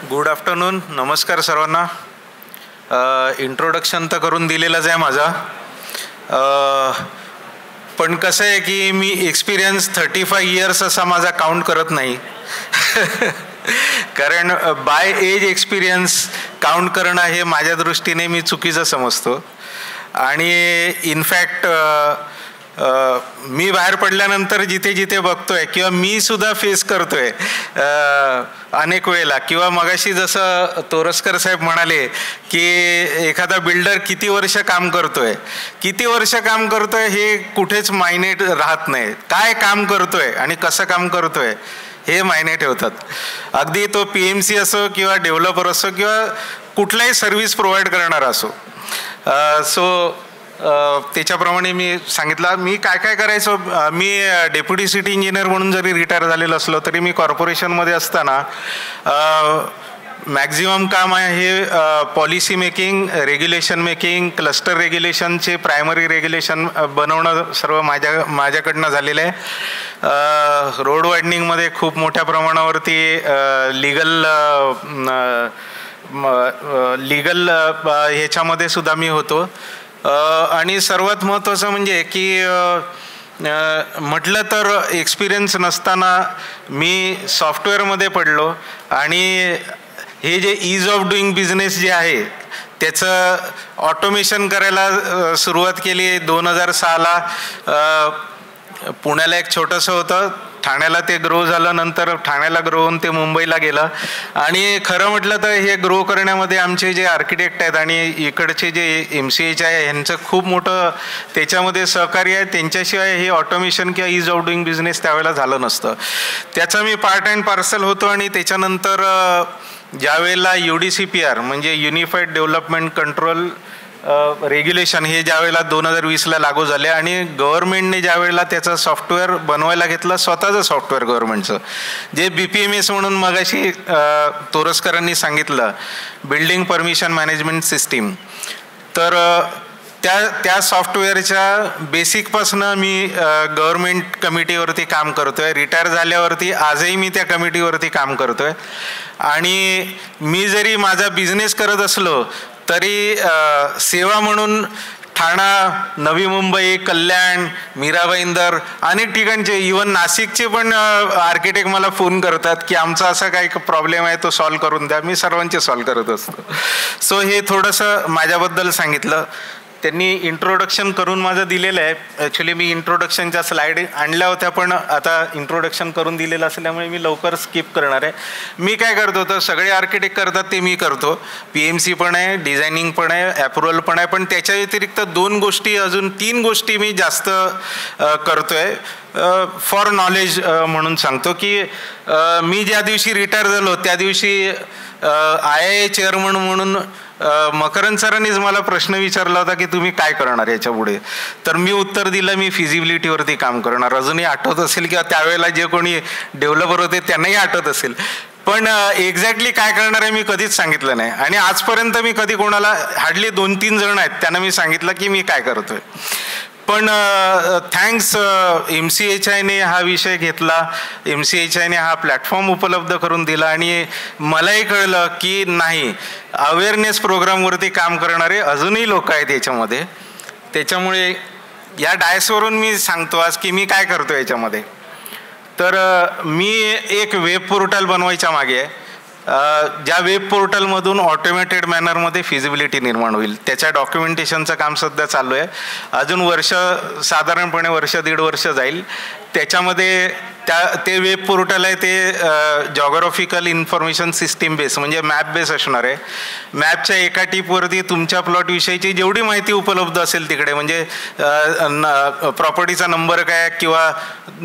Good afternoon. नमस्कार सर्वांना. Introduction तर करून दिलेलंच आहे माझा, पण कसं आहे की मी एक्सपिरियन्स 35 इयर्स असा माझा काउंट करत नाही. कारण बाय एज एक्सपिरियन्स काउंट करणं हे माझ्या दृष्टीने मी चुकीचं समजतो. आणि इनफॅक्ट मी बाहेर पडल्यानंतर जिथे जिथे बघतोय किंवा मी सुद्धा फेस करतोय अनेक वेळेला, किंवा मगाशी जसं तोरसकर साहेब म्हणाले की एखादा बिल्डर किती वर्ष काम करतोय हे कुठेच मायने राहत नाही. काय काम करतोय आणि कसं काम करतोय हे मायने ठेवतात. अगदी तो PMC असो किंवा डेव्हलपर असो किंवा कुठलाही सर्व्हिस प्रोव्हाइड करणारा असो. त्याच्याप्रमाणे मी सांगितलं मी काय काय करायचो. मी डेप्युटी सिटी इंजिनियर म्हणून जरी रिटायर झालेलो असलो तरी मी कॉर्पोरेशनमध्ये असताना मॅक्झिमम काम आहे हे policy making, regulation making, cluster रेग्युलेशनचे प्रायमरी रेग्युलेशन बनवणं सर्व माझ्याकडनं झालेलं आहे. रोड वायडनिंगमध्ये खूप मोठ्या प्रमाणावरती लिगल ह्याच्यामध्ये सुद्धा मी होतो. आणि सर्वात महत्त्वाचं म्हणजे की म्हटलं तर एक्सपिरियन्स नसताना मी सॉफ्टवेअरमध्ये पडलो आणि हे जे ईज ऑफ डुईंग बिझनेस जे आहे त्याचं ऑटोमेशन करायला सुरुवात केली 2006ला. पुण्याला एक छोटंसं होतं, ठाण्याला ते ग्रो झालं, नंतर ठाण्याला ग्रो होऊन ते मुंबईला गेलं. आणि खरं म्हटलं तर हे ग्रो करण्यामध्ये आमचे जे आर्किटेक्ट आहेत आणि इकडचे जे MCH आहे ह्यांचं खूप मोठं त्याच्यामध्ये सहकार्य आहे. त्यांच्याशिवाय हे ऑटोमेशन किंवा ईज ऑफ डुईंग बिझनेस त्यावेळेला झालं नसतं. त्याचा मी पार्ट अँड पार्सल होतो. आणि त्याच्यानंतर ज्यावेळेला UDCPR म्हणजे युनिफाईड डेव्हलपमेंट कंट्रोल रेग्युलेशन हे ज्यावेळेला 2020ला लागू झाले आणि गव्हर्नमेंटने ज्यावेळेला त्याचं सॉफ्टवेअर बनवायला घेतलं, स्वतःचं सॉफ्टवेअर गव्हर्नमेंटचं, जे BPMS म्हणून मगाशी तोरसकरांनी सांगितलं, बिल्डिंग परमिशन मॅनेजमेंट सिस्टीम. तर त्या सॉफ्टवेअरच्या बेसिकपासनं मी गव्हर्नमेंट कमिटीवरती काम करतोय. रिटायर झाल्यावरती आजही मी त्या कमिटीवरती काम करतोय. आणि मी जरी माझा बिझनेस करत असलो तरी सेवा म्हणून ठाणा, नवी मुंबई, कल्याण, मीराबाईंदर अनेक ठिकाणचे, इवन नाशिकचे पण आर्किटेक्ट मला फोन करतात की आमचा असा काही प्रॉब्लेम आहे तो सॉल्व्ह करून द्या. मी सर्वांचे सॉल्व्ह करत असतो. सो हे थोडंसं माझ्याबद्दल सांगितलं. त्यांनी इंट्रोडक्शन करून माझं दिलेलं आहे. ॲक्च्युली मी इंट्रोडक्शनच्या स्लाईड आणल्या होत्या, पण आता इंट्रोडक्शन करून दिलेलं असल्यामुळे मी लवकर स्किप करणार आहे. मी काय करतो तर सगळे आर्किटेक्ट करतात ते मी करतो. PMC पण आहे, डिझायनिंग पण आहे, अप्रुव्हल पण आहे, पण त्याच्या व्यतिरिक्त 2 गोष्टी, अजून 3 गोष्टी मी जास्त करतोय. फॉर नॉलेज म्हणून सांगतो की मी ज्या दिवशी रिटायर झालो त्या दिवशी IIA चेअरमन म्हणून मकरंद सरांनीच मला प्रश्न विचारला होता की तुम्ही काय करणार याच्या पुढे. तर मी उत्तर दिलं मी फिजिबिलिटीवरती काम करणार. अजूनही आठवत असेल किंवा त्यावेळेला जे कोणी डेव्हलपर होते त्यांनाही आठवत असेल, पण एक्झॅक्टली काय करणार आहे मी कधीच सांगितलं नाही. आणि आजपर्यंत मी कधी कोणाला, हार्डली 2-3 जण आहेत त्यांना मी सांगितलं की मी काय करतोय. पण थँक्स MCHIने हा विषय घेतला, MCHIने हा प्लॅटफॉर्म उपलब्ध करून दिला आणि मलाही कळलं की नाही, अवेअरनेस प्रोग्रामवरती काम करणारे अजूनही लोक आहेत याच्यामध्ये. त्याच्यामुळे या डायसवरून मी सांगतो आज की मी काय करतो याच्यामध्ये. तर मी एक वेब पोर्टल बनवायच्या मागे आहे, ज्या वेब पोर्टलमधून ऑटोमेटेड मॅनरमध्ये फिजिबिलिटी निर्माण होईल. त्याच्या डॉक्युमेंटेशनचं काम सध्या चालू आहे. अजून साधारणपणे 1-1.5 वर्ष जाईल. त्याच्यामध्ये ते वेब पोर्टल आहे ते जॉग्राफिकल इन्फॉर्मेशन सिस्टीम बेस म्हणजे मॅप बेस असणार आहे. मॅपच्या एका टिपवरती तुमच्या प्लॉटविषयीची जेवढी माहिती उपलब्ध असेल तिकडे, म्हणजे प्रॉपर्टीचा नंबर काय किंवा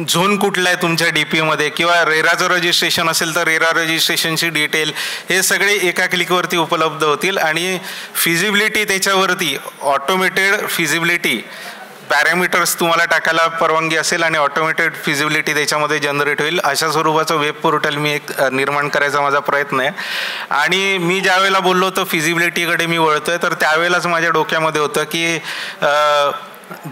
झोन कुठला आहे तुमच्या DPमध्ये, किंवा रेराचं रजिस्ट्रेशन असेल तर रेरा रजिस्ट्रेशनची डिटेल, हे सगळे एका क्लिकवरती उपलब्ध होतील. आणि फिजिबिलिटी त्याच्यावरती ऑटोमेटेड फिजिबिलिटी पॅरामीटर्स तुम्हाला टाकायला परवानगी असेल आणि ऑटोमेटेड फिजिबिलिटी त्याच्यामध्ये जनरेट होईल. अशा स्वरूपाचं वेब पोर्टल मी एक निर्माण करायचा माझा प्रयत्न आहे. आणि मी ज्या वेळेला बोललो होतो फिजिबिलिटीकडे मी वळतोय, तर त्यावेळेलाच माझ्या डोक्यामध्ये होतं की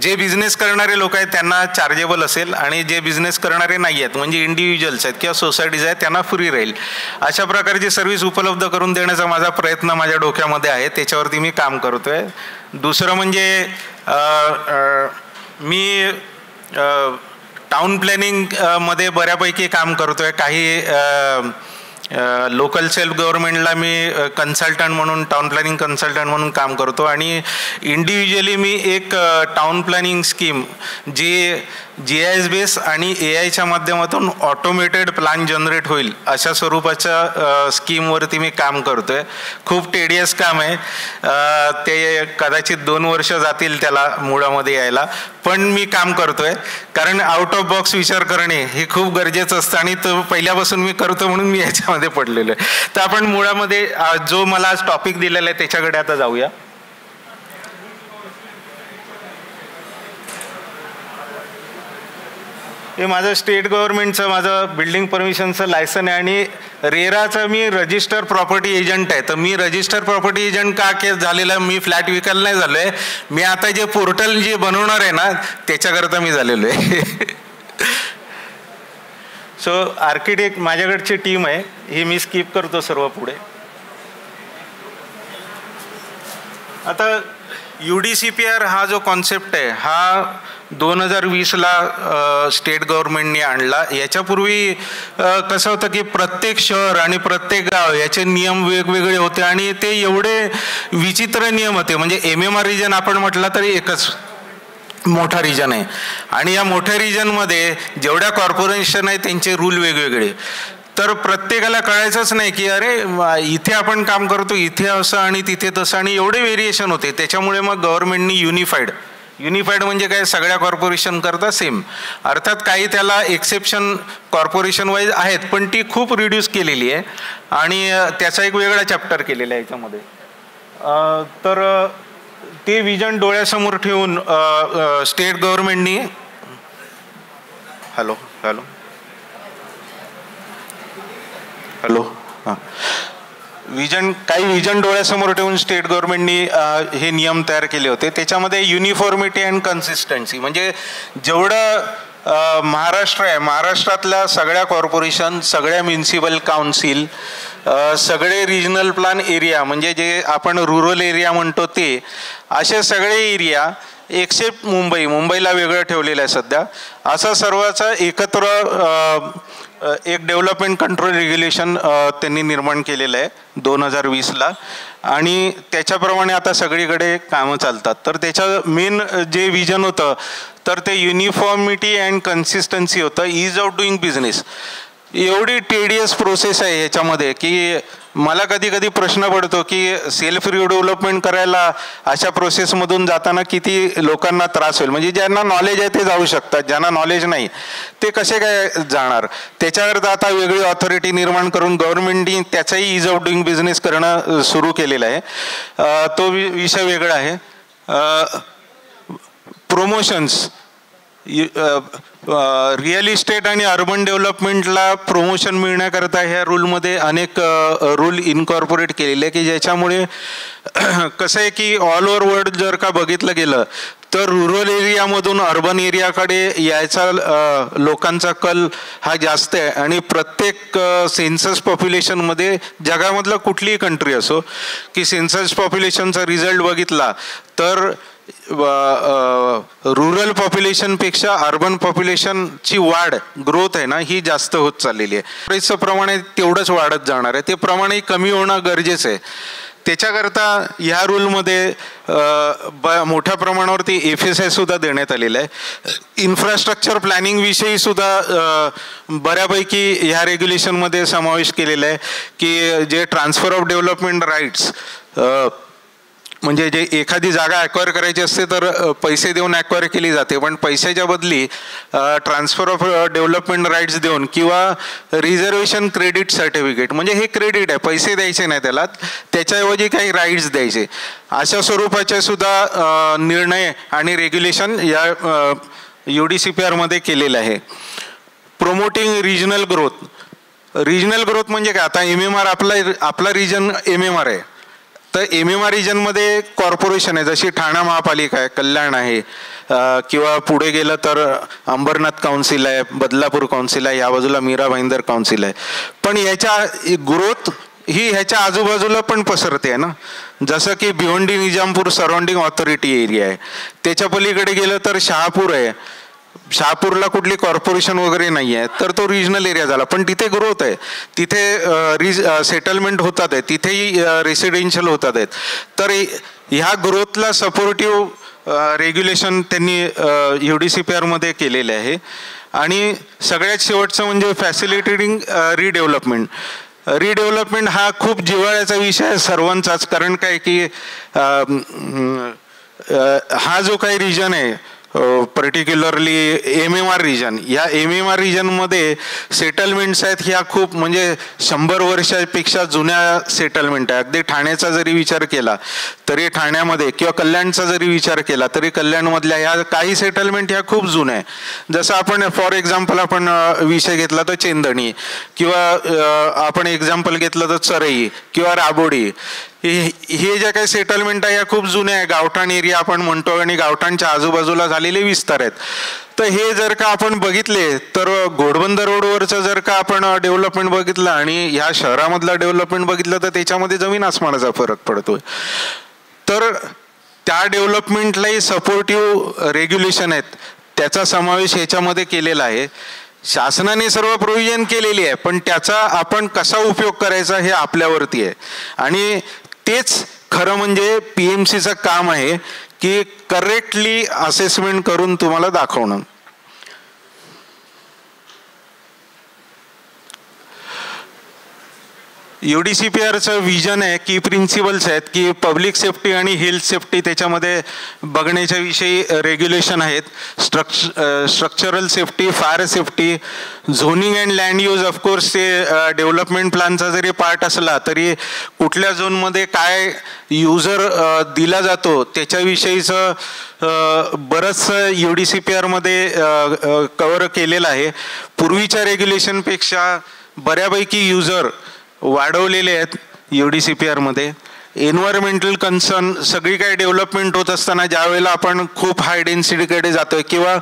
जे बिझनेस करणारे लोक आहेत त्यांना चार्जेबल असेल आणि जे बिझनेस करणारे नाही आहेत म्हणजे इंडिव्हिज्युअल्स आहेत किंवा सोसायटीज आहेत त्यांना फ्री राहील अशा प्रकारची सर्व्हिस उपलब्ध करून देण्याचा माझा प्रयत्न माझ्या डोक्यामध्ये आहे, त्याच्यावरती मी काम करतो आहे. दुसरं म्हणजे मी टाउन प्लॅनिंगमध्ये बऱ्यापैकी काम करतो आहे. काही लोकल सेल्फ गव्हर्नमेंटला मी कन्सल्टंट म्हणून टाउन प्लॅनिंग कन्सल्टंट म्हणून काम करतो आणि इंडिव्हिज्युअली मी एक टाउन प्लॅनिंग स्कीम जी GIS बेस आणि AI माध्यमातून ऑटोमेटेड प्लॅन जनरेट होईल अशा स्वरूपाच्या स्कीमवरती मी काम करतो आहे. खूप टेडियस काम आहे, ते कदाचित 2 वर्ष जातील त्याला मुळामध्ये यायला, पण मी काम करतो आहे कारण आउट ऑफ बॉक्स विचार करणे हे खूप गरजेचं असतं आणि तो पहिल्यापासून मी करतो म्हणून मी याच्यामध्ये पडलेलो आहे. तर आपण मुळामध्ये जो मला आज टॉपिक दिलेला आहे त्याच्याकडे आता जाऊया. हे माझं स्टेट गव्हर्नमेंटचं माझं बिल्डिंग परमिशनचं लायसन आहे आणि रेराचं मी रजिस्टर प्रॉपर्टी एजंट आहे. तर मी रजिस्टर प्रॉपर्टी एजंट का झालेलं आहे, मी फ्लॅट विकायला नाही झालो आहे, मी आता जे पोर्टल जे बनवणार आहे ना त्याच्याकरता मी झालेलो आहे. सो आर्किटेक्ट माझ्याकडची टीम आहे ही मी स्किप करतो सर्व पुढे. आता UDCPR हा जो कॉन्सेप्ट आहे हा 2020ला स्टेट गव्हर्नमेंटने आणला. याच्यापूर्वी कसं होतं की प्रत्येक शहर आणि प्रत्येक गाव याचे नियम वेगवेगळे होते आणि ते एवढे विचित्र नियम होते. म्हणजे MMR रिजन आपण म्हटलं तरी एकच मोठा रिजन आहे आणि या मोठ्या रिजनमध्ये जेवढ्या कॉर्पोरेशन आहे त्यांचे रूल वेगवेगळे. तर प्रत्येकाला कळायचंच नाही की अरे इथे आपण काम करतो इथे असं आणि तिथे तसं आणि एवढे व्हेरिएशन होते. त्याच्यामुळे मग गव्हर्नमेंटनी युनिफाईड म्हणजे काय, सगळ्या कॉर्पोरेशन करता सेम. अर्थात काही त्याला एक्सेप्शन कॉर्पोरेशन वाईज आहेत पण ती खूप रिड्यूस केलेली आहे आणि त्याचा एक वेगळा चॅप्टर केलेला आहे याच्यामध्ये. तर ते विजन डोळ्यासमोर ठेवून स्टेट गव्हर्नमेंटनी हॅलो हां काही विजन डोळ्यासमोर ठेवून स्टेट गव्हर्नमेंटनी हे नियम तयार केले होते. त्याच्यामध्ये युनिफॉर्मिटी अँड कन्सिस्टन्सी म्हणजे जेवढं महाराष्ट्र आहे महाराष्ट्रातल्या सगळ्या कॉर्पोरेशन, सगळ्या म्युनिसिपल काउन्सिल, सगळे रिजनल प्लॅन एरिया म्हणजे जे आपण रुरल एरिया म्हणतो ते असे सगळे एरिया एक्सेप्ट मुंबईला वेगळं ठेवलेलं आहे सध्या. असा सर्वाचा एकत्र एक डेव्हलपमेंट कंट्रोल रेग्युलेशन त्यांनी निर्माण केलेलं आहे 2020ला आणि त्याच्याप्रमाणे आता सगळीकडे कामं चालतात. तर त्याचं मेन जे विजन होतं तर ते युनिफॉर्मिटी अँड कन्सिस्टन्सी होतं. ईज ऑफ डुईंग बिझनेस एवढी टेडियस प्रोसेस आहे ह्याच्यामध्ये की मला कधी कधी प्रश्न पडतो की सेल्फ रिडेव्हलपमेंट करायला अशा प्रोसेसमधून जाताना किती लोकांना त्रास होईल. म्हणजे ज्यांना नॉलेज आहे ते जाऊ शकतात, ज्यांना नॉलेज नाही ते कसे काय जाणार. त्याच्याकरता आता वेगळी ऑथॉरिटी निर्माण करून गव्हर्नमेंटनी त्याचाही ईज ऑफ डुईंग बिझनेस करणं सुरू केलेलं आहे. तो विषय वेगळा आहे. प्रमोशन्स रिअल इस्टेट आणि अर्बन डेव्हलपमेंटला प्रमोशन मिळण्याकरता ह्या रूलमध्ये अनेक रूल इनकॉर्पोरेट केलेले आहे की ज्याच्यामुळे कसं आहे की ऑल ओव्हर वर्ल्ड जर का बघितलं गेलं तर रुरल एरियामधून अर्बन एरियाकडे यायचा लोकांचा कल हा जास्त आहे आणि प्रत्येक सेन्सस पॉप्युलेशनमध्ये जगामधलं कुठलीही कंट्री असो की सेन्सस पॉप्युलेशनचा रिझल्ट बघितला तर रुरल पॉप्युलेशनपेक्षा अर्बन पॉप्युलेशनची ग्रोथ आहे ना ही जास्त होत चाललेली आहे. त्याचं प्रमाण तेवढंच वाढत जाणार आहे, ते प्रमाणही कमी होणं गरजेचं आहे. त्याच्याकरता ह्या रूलमध्ये मोठ्या प्रमाणावरती FSI सुद्धा देण्यात आलेलं आहे. इन्फ्रास्ट्रक्चर प्लॅनिंग विषयी सुद्धा बऱ्यापैकी ह्या रेग्युलेशनमध्ये समावेश केलेला आहे की जे ट्रान्सफर ऑफ डेव्हलपमेंट राईट्स म्हणजे जे एखादी जागा ॲक्वायर करायची असते तर पैसे देऊन ॲक्वायर केली जाते पण पैशाच्या बदली ट्रान्सफर ऑफ डेव्हलपमेंट राईट्स देऊन किंवा रिझर्वेशन क्रेडिट सर्टिफिकेट म्हणजे हे क्रेडिट आहे, पैसे द्यायचे नाही त्याला, त्याच्याऐवजी काही राईट्स द्यायचे अशा स्वरूपाचे सुद्धा निर्णय आणि रेग्युलेशन या UDCPR केलेलं आहे. प्रोमोटिंग रिजनल ग्रोथ म्हणजे काय, आता MMR आपला रिजन MMR आहे तर MMR रिजनमध्ये कॉर्पोरेशन आहे, जशी ठाणा महापालिका आहे, कल्याण आहे, किंवा पुढे गेलं तर अंबरनाथ काउन्सिल आहे, बदलापूर काउन्सिल आहे, या बाजूला मीरा भाईंदर काउन्सिल आहे. पण याच्या ग्रोथ ही ह्याच्या आजूबाजूला पण पसरते आहे ना. जसं की Bhiwandi Nizampur surrounding authority area आहे, त्याच्या पलीकडे गेलं तर शहापूर आहे. शहापूरला कुठली कॉर्पोरेशन वगैरे नाही आहे, तर तो रिजनल एरिया झाला. पण तिथे ग्रोथ आहे, तिथे सेटलमेंट होतात आहे, तिथेही रेसिडेन्शियल होतात आहेत. तर ह्या ग्रोथला सपोर्टिव्ह रेग्युलेशन त्यांनी UDCPR मध्ये केलेले आहे. आणि सगळ्यात शेवटचं म्हणजे फॅसिलिटेटिंग रिडेव्हलपमेंट हा खूप जिव्हाळ्याचा विषय आहे सर्वांचाच. कारण काय की हा जो काही रिजन आहे पर्टिक्युलरली MMR रिजन, या MMR रिजनमध्ये सेटलमेंट्स आहेत ह्या खूप म्हणजे 100 वर्षापेक्षा जुन्या सेटलमेंट आहे. अगदी ठाण्याचा जरी विचार केला तरी ठाण्यामध्ये, किंवा कल्याणचा जरी विचार केला तरी कल्याणमधल्या ह्या काही सेटलमेंट ह्या खूप जुन्या आहे. जसं आपण फॉर एक्झाम्पल आपण विषय घेतला तर चेंदणी, किंवा आपण एक्झाम्पल घेतलं तर चरई किंवा राबोडी, हे ज्या काही सेटलमेंट आहे या खूप जुन्या आहे. गावठाण एरिया आपण म्हणतो आणि गावठाणच्या आजूबाजूला झालेले विस्तार आहेत. तर हे जर का आपण बघितले तर घोडबंदर रोडवरचं जर का आपण डेव्हलपमेंट बघितलं आणि ह्या शहरामधला डेव्हलपमेंट बघितलं तर त्याच्यामध्ये जमीन आसमानाचा फरक पडतोय. तर त्या डेव्हलपमेंटलाही सपोर्टिव्ह रेग्युलेशन आहेत, त्याचा समावेश ह्याच्यामध्ये केलेला आहे. शासनाने सर्व प्रोव्हिजन केलेली आहे, पण त्याचा आपण कसा उपयोग करायचा हे आपल्यावरती आहे. आणि तेच खरं म्हणजे PMCचं काम आहे की करेक्टली असेसमेंट करून तुम्हाला दाखवणं. UDCPRचं विजन आहे की प्रिन्सिपल्स आहेत की पब्लिक सेफ्टी आणि हेल्थ सेफ्टी त्याच्यामध्ये बघण्याच्या विषयी रेग्युलेशन आहेत. Structural safety, fire safety, zoning and land use, of course ते डेव्हलपमेंट प्लॅनचा जरी पार्ट असला तरी कुठल्या झोनमध्ये काय युजर दिला जातो त्याच्याविषयीचं बरंचसं UDCPR मध्ये कव्हर केलेलं आहे. पूर्वीच्या रेग्युलेशनपेक्षा बऱ्यापैकी युजर वाढवलेले आहेत UDCPR मध्ये. एन्व्हायरमेंटल कन्सर्न, सगळी काही डेव्हलपमेंट होत असताना ज्या वेळेला आपण खूप हाय डेन्सिटीकडे जातोय किंवा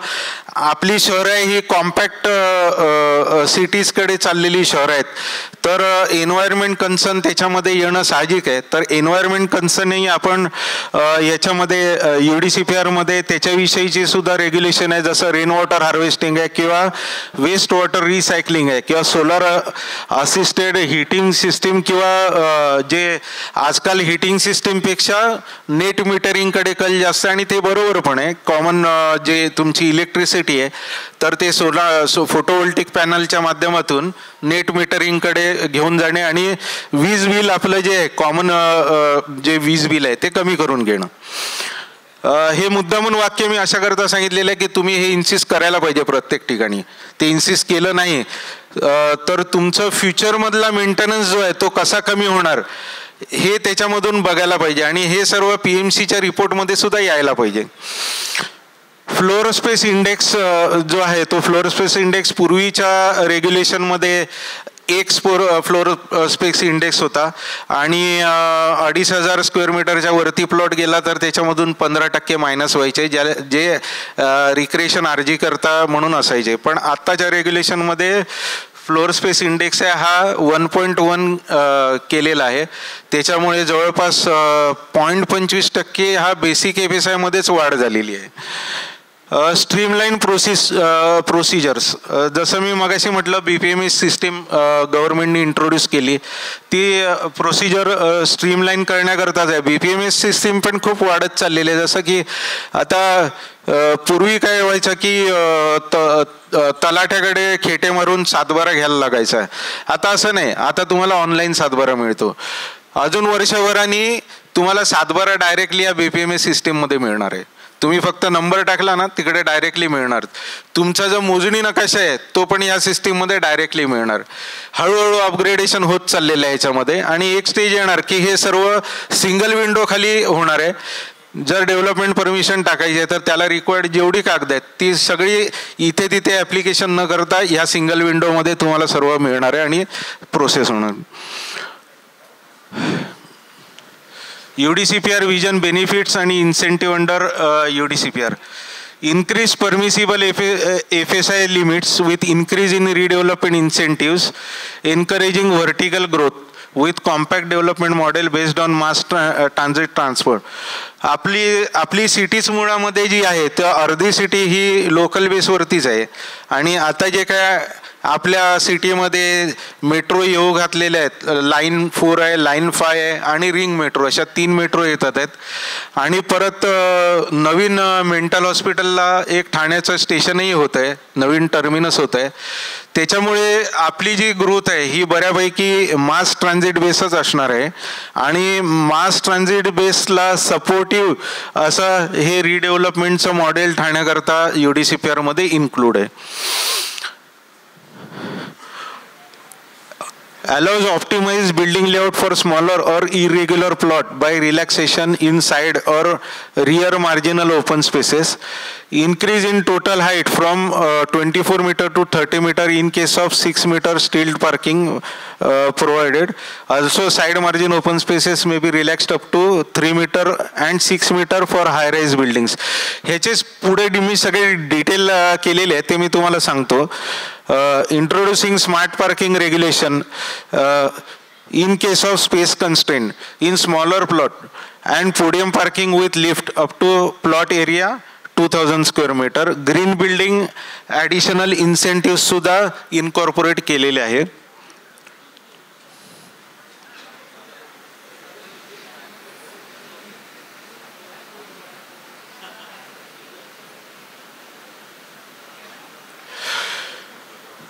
आपली शहरं आहे ही कॉम्पॅक्ट सिटीजकडे चाललेली शहरं आहेत, तर एन्व्हायरमेंट कन्सर्न त्याच्यामध्ये येणं साहजिक आहे. तर एन्व्हायरमेंट कन्सर्नही आपण याच्यामध्ये UDCPR मध्ये त्याच्याविषयीची सुद्धा रेग्युलेशन आहे. जसं रेन वॉटर हार्वेस्टिंग आहे किंवा वेस्ट वॉटर रिसायकलिंग आहे किंवा सोलर असिस्टेड हिटिंग सिस्टीम, किंवा जे आजकाल हिटिंग सिस्टीमपेक्षा नेट मीटरिंगकडे कल जास्त. आणि ते बरोबर पण आहे. कॉमन जे तुमची इलेक्ट्रिसिटी आहे तर ते फोटोव्होल्टिक पॅनलच्या माध्यमातून नेट मीटरिंगकडे घेऊन जाणे आणि वीज बिल आपलं जे कॉमन जे वीज बिल आहे ते कमी करून घेणं. हे मुद्दामून वाक्य मी अशा करता सांगितलेलं आहे की तुम्ही हे इन्सिस्ट करायला पाहिजे प्रत्येक ठिकाणी. ते इन्सिस्ट केलं नाही तर तुमचं फ्युचरमधला मेंटेनन्स जो आहे तो कसा कमी होणार हे त्याच्यामधून बघायला पाहिजे. आणि हे सर्व PMCच्या रिपोर्टमध्ये सुद्धा यायला पाहिजे. फ्लोर स्पेस इंडेक्स जो आहे तो फ्लोर स्पेस इंडेक्स पूर्वीच्या रेग्युलेशनमध्ये एक फ्लोर स्पेस इंडेक्स होता आणि 2500 स्क्वेअर मीटरच्या वरती प्लॉट गेला तर त्याच्यामधून 15% मायनस व्हायचे, जे रिक्रिएशन RG करता म्हणून असायचे. पण आत्ताच्या रेग्युलेशनमध्ये फ्लोर स्पेस इंडेक्स आहे हा 1.1 केलेला आहे. त्याच्यामुळे जवळपास 0.25% हा बेसिक FSI मध्येच वाढ झालेली आहे. स्ट्रीमलाईन प्रोसिजर्स, जसं मी मगाशी म्हटलं BPMS सिस्टीम गव्हर्नमेंटने इंट्रोड्यूस केली, ती प्रोसिजर स्ट्रीमलाईन करण्याकरताच आहे. BPMS सिस्टीम पण खूप वाढत चाललेली आहे. जसं की आता पूर्वी काय व्हायचं की तलाठ्याकडे खेटे मारून सातबारा घ्यायला लागायचा. आता असं नाही, आता तुम्हाला ऑनलाईन सातबारा मिळतो. अजून वर्षभराने तुम्हाला सातबारा डायरेक्टली या BPMS सिस्टीममध्ये मिळणार आहे. तुम्ही फक्त नंबर टाकला ना तिकडे डायरेक्टली मिळणार. तुमचा जो मोजणी नकाशा आहे तो पण या सिस्टीममध्ये डायरेक्टली मिळणार. हळूहळू अपग्रेडेशन होत चाललेलं आहे याच्यामध्ये आणि एक स्टेज येणार की हे सर्व सिंगल विंडो खाली होणार आहे. जर डेव्हलपमेंट परमिशन टाकायची आहे तर त्याला रिक्वायर्ड जेवढी कागद आहेत ती सगळी इथे तिथे ॲप्लिकेशन न करता ह्या सिंगल विंडोमध्ये तुम्हाला सर्व मिळणार आहे आणि प्रोसेस होणार. UDCPR vision benefits आणि incentive under UDCPR. Increase permissible FSI limits with increase in redevelopment incentives, encouraging vertical growth with compact development model based on mass transit transport. आपली सिटीज मुळामध्ये जी आहे त्या अर्धी सिटी ही लोकल बेसवरतीच आहे आणि आता जे काय आपल्या सिटीमध्ये मेट्रो येऊ घातलेले आहेत, लाईन 4 आहे, लाईन 5 आहे आणि रिंग मेट्रो, अशा 3 मेट्रो येतात आहेत आणि परत नवीन मेंटल हॉस्पिटलला एक ठाण्याचं स्टेशनही होत आहे, नवीन टर्मिनस होत आहे. त्याच्यामुळे आपली जी ग्रोथ आहे ही बऱ्यापैकी मास ट्रान्झिट बेसच असणार आहे आणि मास ट्रान्झिट बेसला सपोर्टिव्ह असं हे रिडेव्हलपमेंटचं मॉडेल ठाण्याकरता UDCPR मध्ये इन्क्लूड आहे. Allows optimized building layout for smaller or irregular plot by relaxation in side or rear marginal open spaces. Increase in total height from 24 meter to 30 meter in case of 6 meter stilled parking provided. Also side margin open spaces may be relaxed up to 3 meter and 6 meter for high rise buildings. ह्याचेच पुढे मी सगळे detail केलेले आहेत ते मी तुम्हाला सांगतो. Introducing smart parking regulation in case of space constraint in smaller plot and podium parking with lift up to plot area 2000 square meter. Green building additional incentives सुद्धा incorporate केलेले आहे.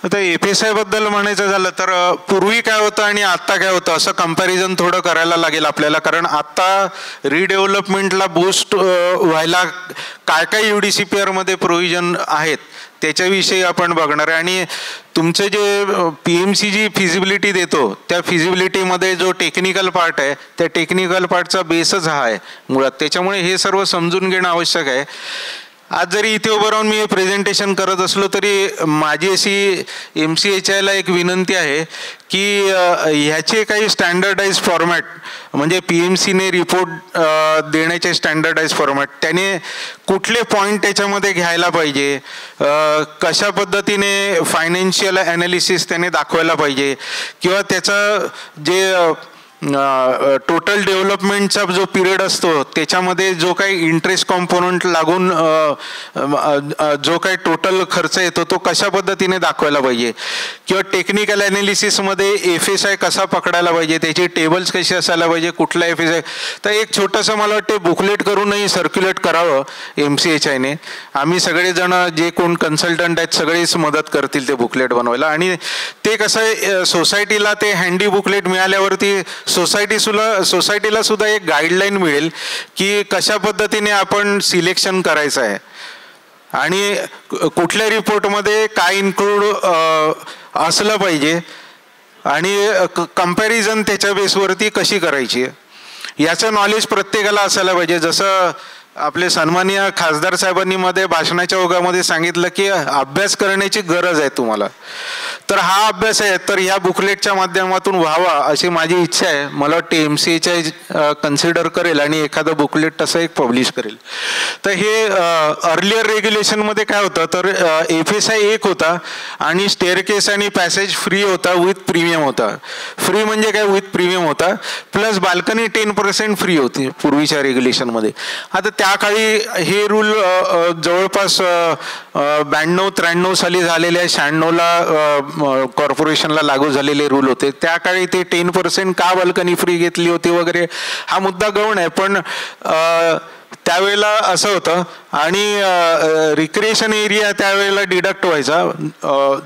आता FSI बद्दल म्हणायचं झालं तर पूर्वी काय होतं आणि आता काय होतं असं कंपॅरिझन थोडं करायला लागेल आपल्याला, कारण आता रिडेव्हलपमेंटला बूस्ट व्हायला काय काय UDCPR मध्ये प्रोव्हिजन आहेत त्याच्याविषयी आपण बघणार आहे. आणि तुमचे जे PMC जी फिजिबिलिटी देतो त्या फिजिबिलिटीमध्ये जो टेक्निकल पार्ट आहे त्या टेक्निकल पार्टचा बेसच हा आहे मुळात, त्याच्यामुळे हे सर्व समजून घेणं आवश्यक आहे. आज जरी इथे उभं राहून मी हे प्रेझेंटेशन करत असलो तरी माझी अशी MCHIला एक विनंती आहे की ह्याचे काही स्टँडर्डाइज फॉर्मॅट म्हणजे PMCने रिपोर्ट देण्याचे स्टँडर्डाइज फॉर्मॅट, त्याने कुठले पॉईंट त्याच्यामध्ये घ्यायला पाहिजे, कशा पद्धतीने फायनान्शियल ॲनालिसिस त्याने दाखवायला पाहिजे किंवा त्याचं जे टोटल डेव्हलपमेंटचा जो पिरियड असतो त्याच्यामध्ये जो काही इंटरेस्ट कॉम्पोनंट लागून जो काही टोटल खर्च येतो तो कशा पद्धतीने दाखवायला पाहिजे किंवा टेक्निकल ॲनालिसिसमध्ये FSI कसा पकडायला पाहिजे, त्याचे टेबल्स कसे असायला पाहिजे, कुठला FSI. तर एक छोटंसं मला वाटते बुकलेट करूनही सर्क्युलेट करावं MCHIने. आम्ही सगळेजण जे कोण कन्सल्टंट आहेत सगळेच मदत करतील ते बुकलेट बनवायला. आणि ते कसं सोसायटीला ते हँडी बुकलेट मिळाल्यावरती सोसायटीला सुद्धा एक गाईडलाईन मिळेल की कशा पद्धतीने आपण सिलेक्शन करायचं आहे आणि कुठल्या रिपोर्टमध्ये काय इन्क्लूड असलं पाहिजे आणि कंपॅरिझन त्याच्या बेसवरती कशी करायची याचं नॉलेज प्रत्येकाला असायला पाहिजे. जसं आपले सन्माननीय खासदार साहेबांनी मध्ये भाषणाच्या ओघामध्ये सांगितलं की अभ्यास करण्याची गरज आहे तुम्हाला, तर हा अभ्यास आहे तर ह्या बुकलेटच्या माध्यमातून व्हावा अशी माझी इच्छा आहे. मला वाटते MCHI कन्सिडर करेल आणि एखादं बुकलेट तसं एक पब्लिश करेल. तर हे अर्लियर रेग्युलेशनमध्ये काय होतं तर FSI एक होता आणि स्टेअरकेस आणि पॅसेज फ्री होता विथ प्रीमियम होता. फ्री म्हणजे काय विथ प्रीमियम होता, प्लस बाल्कनी 10% फ्री होती पूर्वीच्या रेग्युलेशनमध्ये. आता त्या काळी हे रूल जवळपास 92-93 साली झालेले आहे, 96ला कॉर्पोरेशनला लागू झालेले रूल होते. त्या काळी ते 10% का बाल्कनी फ्री घेतली होती वगैरे हा मुद्दा गौण आहे, पण त्यावेळेला असं होतं. आणि रिक्रिएशन एरिया त्यावेळेला डिडक्ट व्हायचा.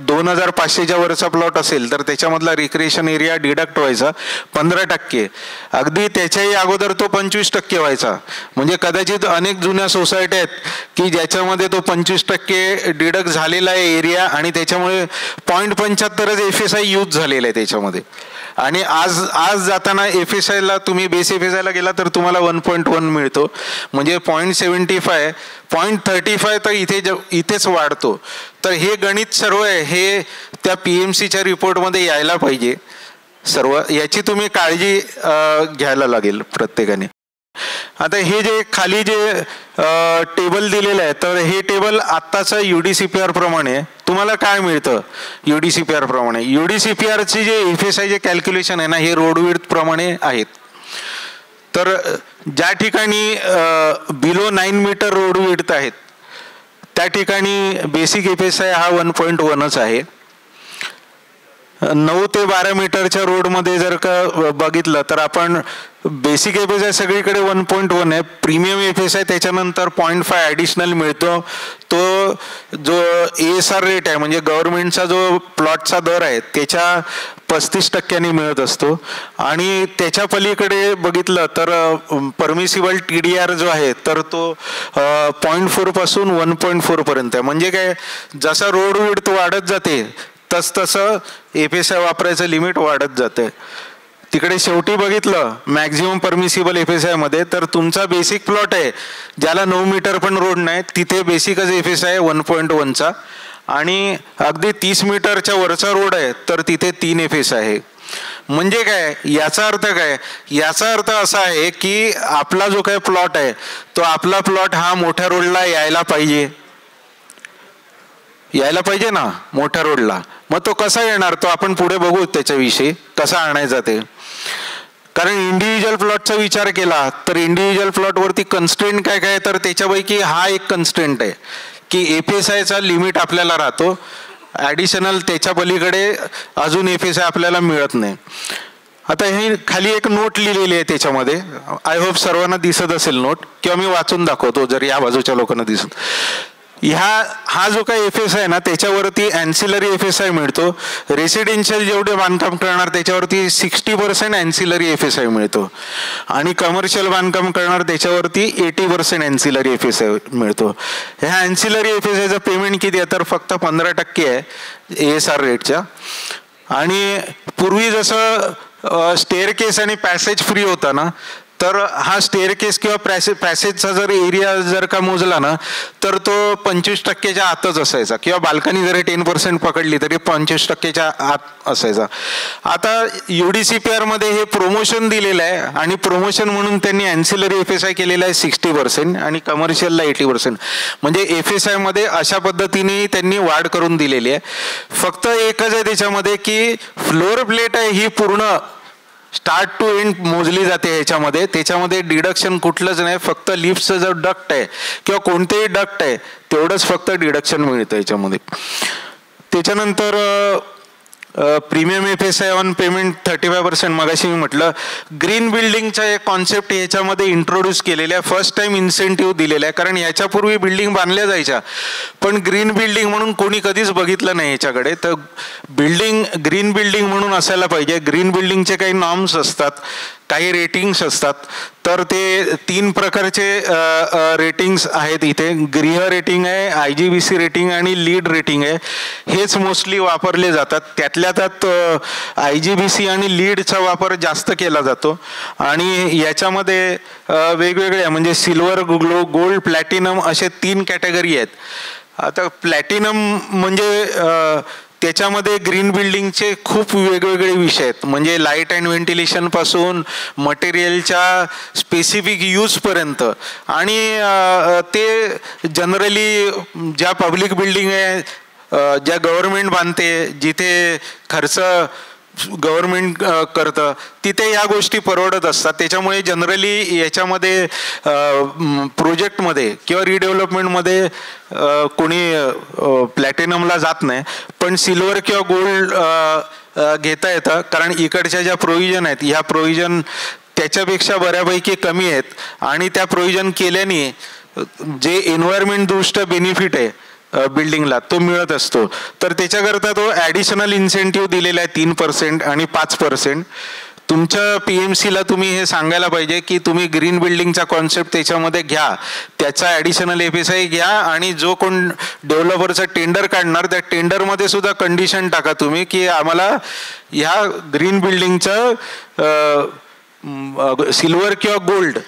2500च्या वरचा प्लॉट असेल तर त्याच्यामधला रिक्रिएशन एरिया डिडक्ट व्हायचा 15%. अगदी त्याच्याही अगोदर तो 25% व्हायचा. म्हणजे कदाचित अनेक जुन्या सोसायटी आहेत की ज्याच्यामध्ये तो 25% डिडक्ट झालेला आहे एरिया आणि त्याच्यामुळे 0.75च FSI यूज झालेला आहे त्याच्यामध्ये. आणि आज जाताना FSIला तुम्ही बेस FSIला गेला तर तुम्हाला 1.1 मिळतो, म्हणजे 0.75 0.35 तर इथेच वाढतो. तर हे गणित सर्व आहे हे त्या PMCच्या रिपोर्टमध्ये यायला पाहिजे सर्व, याची तुम्ही काळजी घ्यायला लागेल प्रत्येकाने. आता हे जे खाली जे टेबल दिलेलं आहे, तर हे टेबल आत्ताचं UDCPR प्रमाणे तुम्हाला काय मिळतं. UDCPR प्रमाणे UDCPRची जे FSI जे कॅल्क्युलेशन आहे ना, हे रोड विड्थ प्रमाणे आहेत. तर ज्या ठिकाणी बिलो 9 मीटर रोड विड्थ आहेत त्या ठिकाणी बेसिक FSI हा 1.1च आहे. 9 ते 12 मीटरच्या रोडमध्ये जर का बघितलं तर आपण बेसिक FSI सगळीकडे 1.1 आहे. प्रीमियम FSI त्याच्यानंतर 0.5 ॲडिशनल मिळतो. तो जो ASR रेट आहे म्हणजे गव्हर्नमेंटचा जो प्लॉटचा दर आहे त्याच्या 35% मिळत असतो. आणि त्याच्या पलीकडे बघितलं तर परमिसिबल TDR जो आहे तर तो 0.4 पासून 1.4 पर्यंत आहे. म्हणजे काय, जसा रोड विड्थ वाढत जाते तसं FSI वापरायचं लिमिट वाढत जाते. तिकडे शेवटी बघितलं मॅक्झिमम परमिसिबल FSI मध्ये तर तुमचा बेसिक प्लॉट आहे ज्याला 9 मीटर पण रोड नाही, तिथे बेसिकच FSI आहे 1.1चा. आणि अगदी 30 मीटरच्या वरचा रोड आहे तर तिथे 3 FSI आहे. म्हणजे काय, याचा अर्थ काय, याचा अर्थ असा आहे की आपला जो काही प्लॉट आहे तो आपला प्लॉट हा मोठ्या रोडला यायला पाहिजे ना, मोठ्या रोडला. मग तो कसा येणार तो आपण पुढे बघू त्याच्याविषयी, कसा आणायचा ते. कारण इंडिव्हिज्युअल प्लॉटचा विचार केला तर इंडिव्हिज्युअल प्लॉटवरती कन्स्ट्रेंट काय काय, तर त्याच्यापैकी हा एक कन्स्ट्रेंट आहे की FSIचा लिमिट आपल्याला राहतो, ॲडिशनल त्याच्या पलीकडे अजून FSI आपल्याला मिळत नाही. आता हे खाली एक नोट लिहिलेली आहे त्याच्यामध्ये, आय होप सर्वांना दिसत असेल नोट, किंवा मी वाचून दाखवतो जर या बाजूच्या लोकांना दिसत. हा जो काही FSI आहे ना त्याच्यावरती ॲन्सिलरी FSI मिळतो. रेसिडेन्शियल जेवढे बांधकाम करणार त्याच्यावरती 60% ॲन्सिलरी FSI मिळतो. आणि कमर्शियल बांधकाम करणार त्याच्यावरती 80% ॲन्सिलरी FSI मिळतो. ह्या ॲन्सिलरी FSIचं पेमेंट किती आहे तर फक्त 15% आहे ASR रेटच्या. आणि पूर्वी जसं स्टेअरकेस आणि पॅसेज फ्री होता ना, तर हा स्टेअरकेस किंवा पॅसेजचा जर एरिया जर का मोजला ना तर तो 25%च्या आतच असायचा, किंवा बाल्कनी जरी 10% पकडली तरी 25%च्या आत असायचा. आता UDCPR मध्ये हे प्रमोशन दिलेलं आहे आणि प्रमोशन म्हणून त्यांनी ॲन्सिलरी FSI केलेला आहे 60% आणि कमर्शियलला 80%. म्हणजे FSI मध्ये अशा पद्धतीने त्यांनी वाढ करून दिलेली आहे. फक्त एकच आहे त्याच्यामध्ये की फ्लोअर प्लेट आहे ही पूर्ण स्टार्ट टू एंड मोजली जाते ह्याच्यामध्ये. त्याच्यामध्ये डिडक्शन कुठलंच नाही, फक्त लिफ्टचं जो डक्ट आहे किंवा कोणतेही डक्ट आहे तेवढंच फक्त डिडक्शन मिळतं याच्यामध्ये. त्याच्यानंतर प्रीमियम FSI ऑन पेमेंट 35%. मगाशी मी म्हटलं ग्रीन बिल्डिंगचा एक कॉन्सेप्ट याच्यामध्ये इंट्रोड्यूस केलेला आहे. फर्स्ट टाइम इन्सेंटिव्ह दिलेला आहे, कारण याच्यापूर्वी बिल्डिंग बांधल्या जायच्या पण ग्रीन बिल्डिंग म्हणून कोणी कधीच बघितलं नाही याच्याकडे. तर बिल्डिंग ग्रीन बिल्डिंग म्हणून असायला पाहिजे. ग्रीन बिल्डिंगचे काही नॉर्म्स असतात, काही रेटिंग्स असतात. तर ते 3 प्रकारचे रेटिंग्स आहेत इथे. गृह रेटिंग आहे, IGBC रेटिंग आणि लीड रेटिंग आहे. हेच मोस्टली वापरले जातात. त्यातल्या त्यात IGBC आणि लीडचा वापर जास्त केला जातो. आणि याच्यामध्ये वेगवेगळे म्हणजे सिल्वर, गोल्ड, प्लॅटिनम असे 3 कॅटेगरी आहेत. आता प्लॅटिनम म्हणजे त्याच्यामध्ये ग्रीन बिल्डिंगचे खूप वेगवेगळे विषय आहेत. म्हणजे लाईट अँड व्हेंटिलेशन पासून मटेरियलच्या स्पेसिफिक यूजपर्यंत. आणि ते जनरली ज्या पब्लिक बिल्डिंग आहे, ज्या गव्हर्नमेंट बांधते, जिथे खर्च गव्हर्नमेंट करतं, तिथे या गोष्टी परवडत असतात. त्याच्यामुळे जनरली याच्यामध्ये प्रोजेक्टमध्ये किंवा रिडेव्हलपमेंटमध्ये कोणी प्लॅटिनमला जात नाही. पण सिल्वर किंवा गोल्ड घेता येतं, कारण इकडच्या ज्या प्रोव्हिजन आहेत ह्या प्रोव्हिजन त्याच्यापेक्षा बऱ्यापैकी कमी आहेत. आणि त्या प्रोव्हिजन केल्याने जे एन्व्हायरमेंट दृष्ट्या बेनिफिट आहे बिल्डिंगला तो मिळत असतो. तर त्याच्याकरता तो ॲडिशनल इन्सेंटिव्ह दिलेला आहे 3% आणि 5%. तुमच्या PMCला तुम्ही हे सांगायला पाहिजे की तुम्ही ग्रीन बिल्डिंगचा कॉन्सेप्ट त्याच्यामध्ये घ्या, त्याचा ॲडिशनल FSI घ्या. आणि जो कोण डेव्हलपरचा टेंडर काढणार त्या टेंडरमध्ये सुद्धा कंडिशन टाका तुम्ही की आम्हाला ह्या ग्रीन बिल्डिंगचं सिल्वर किंवा गोल्ड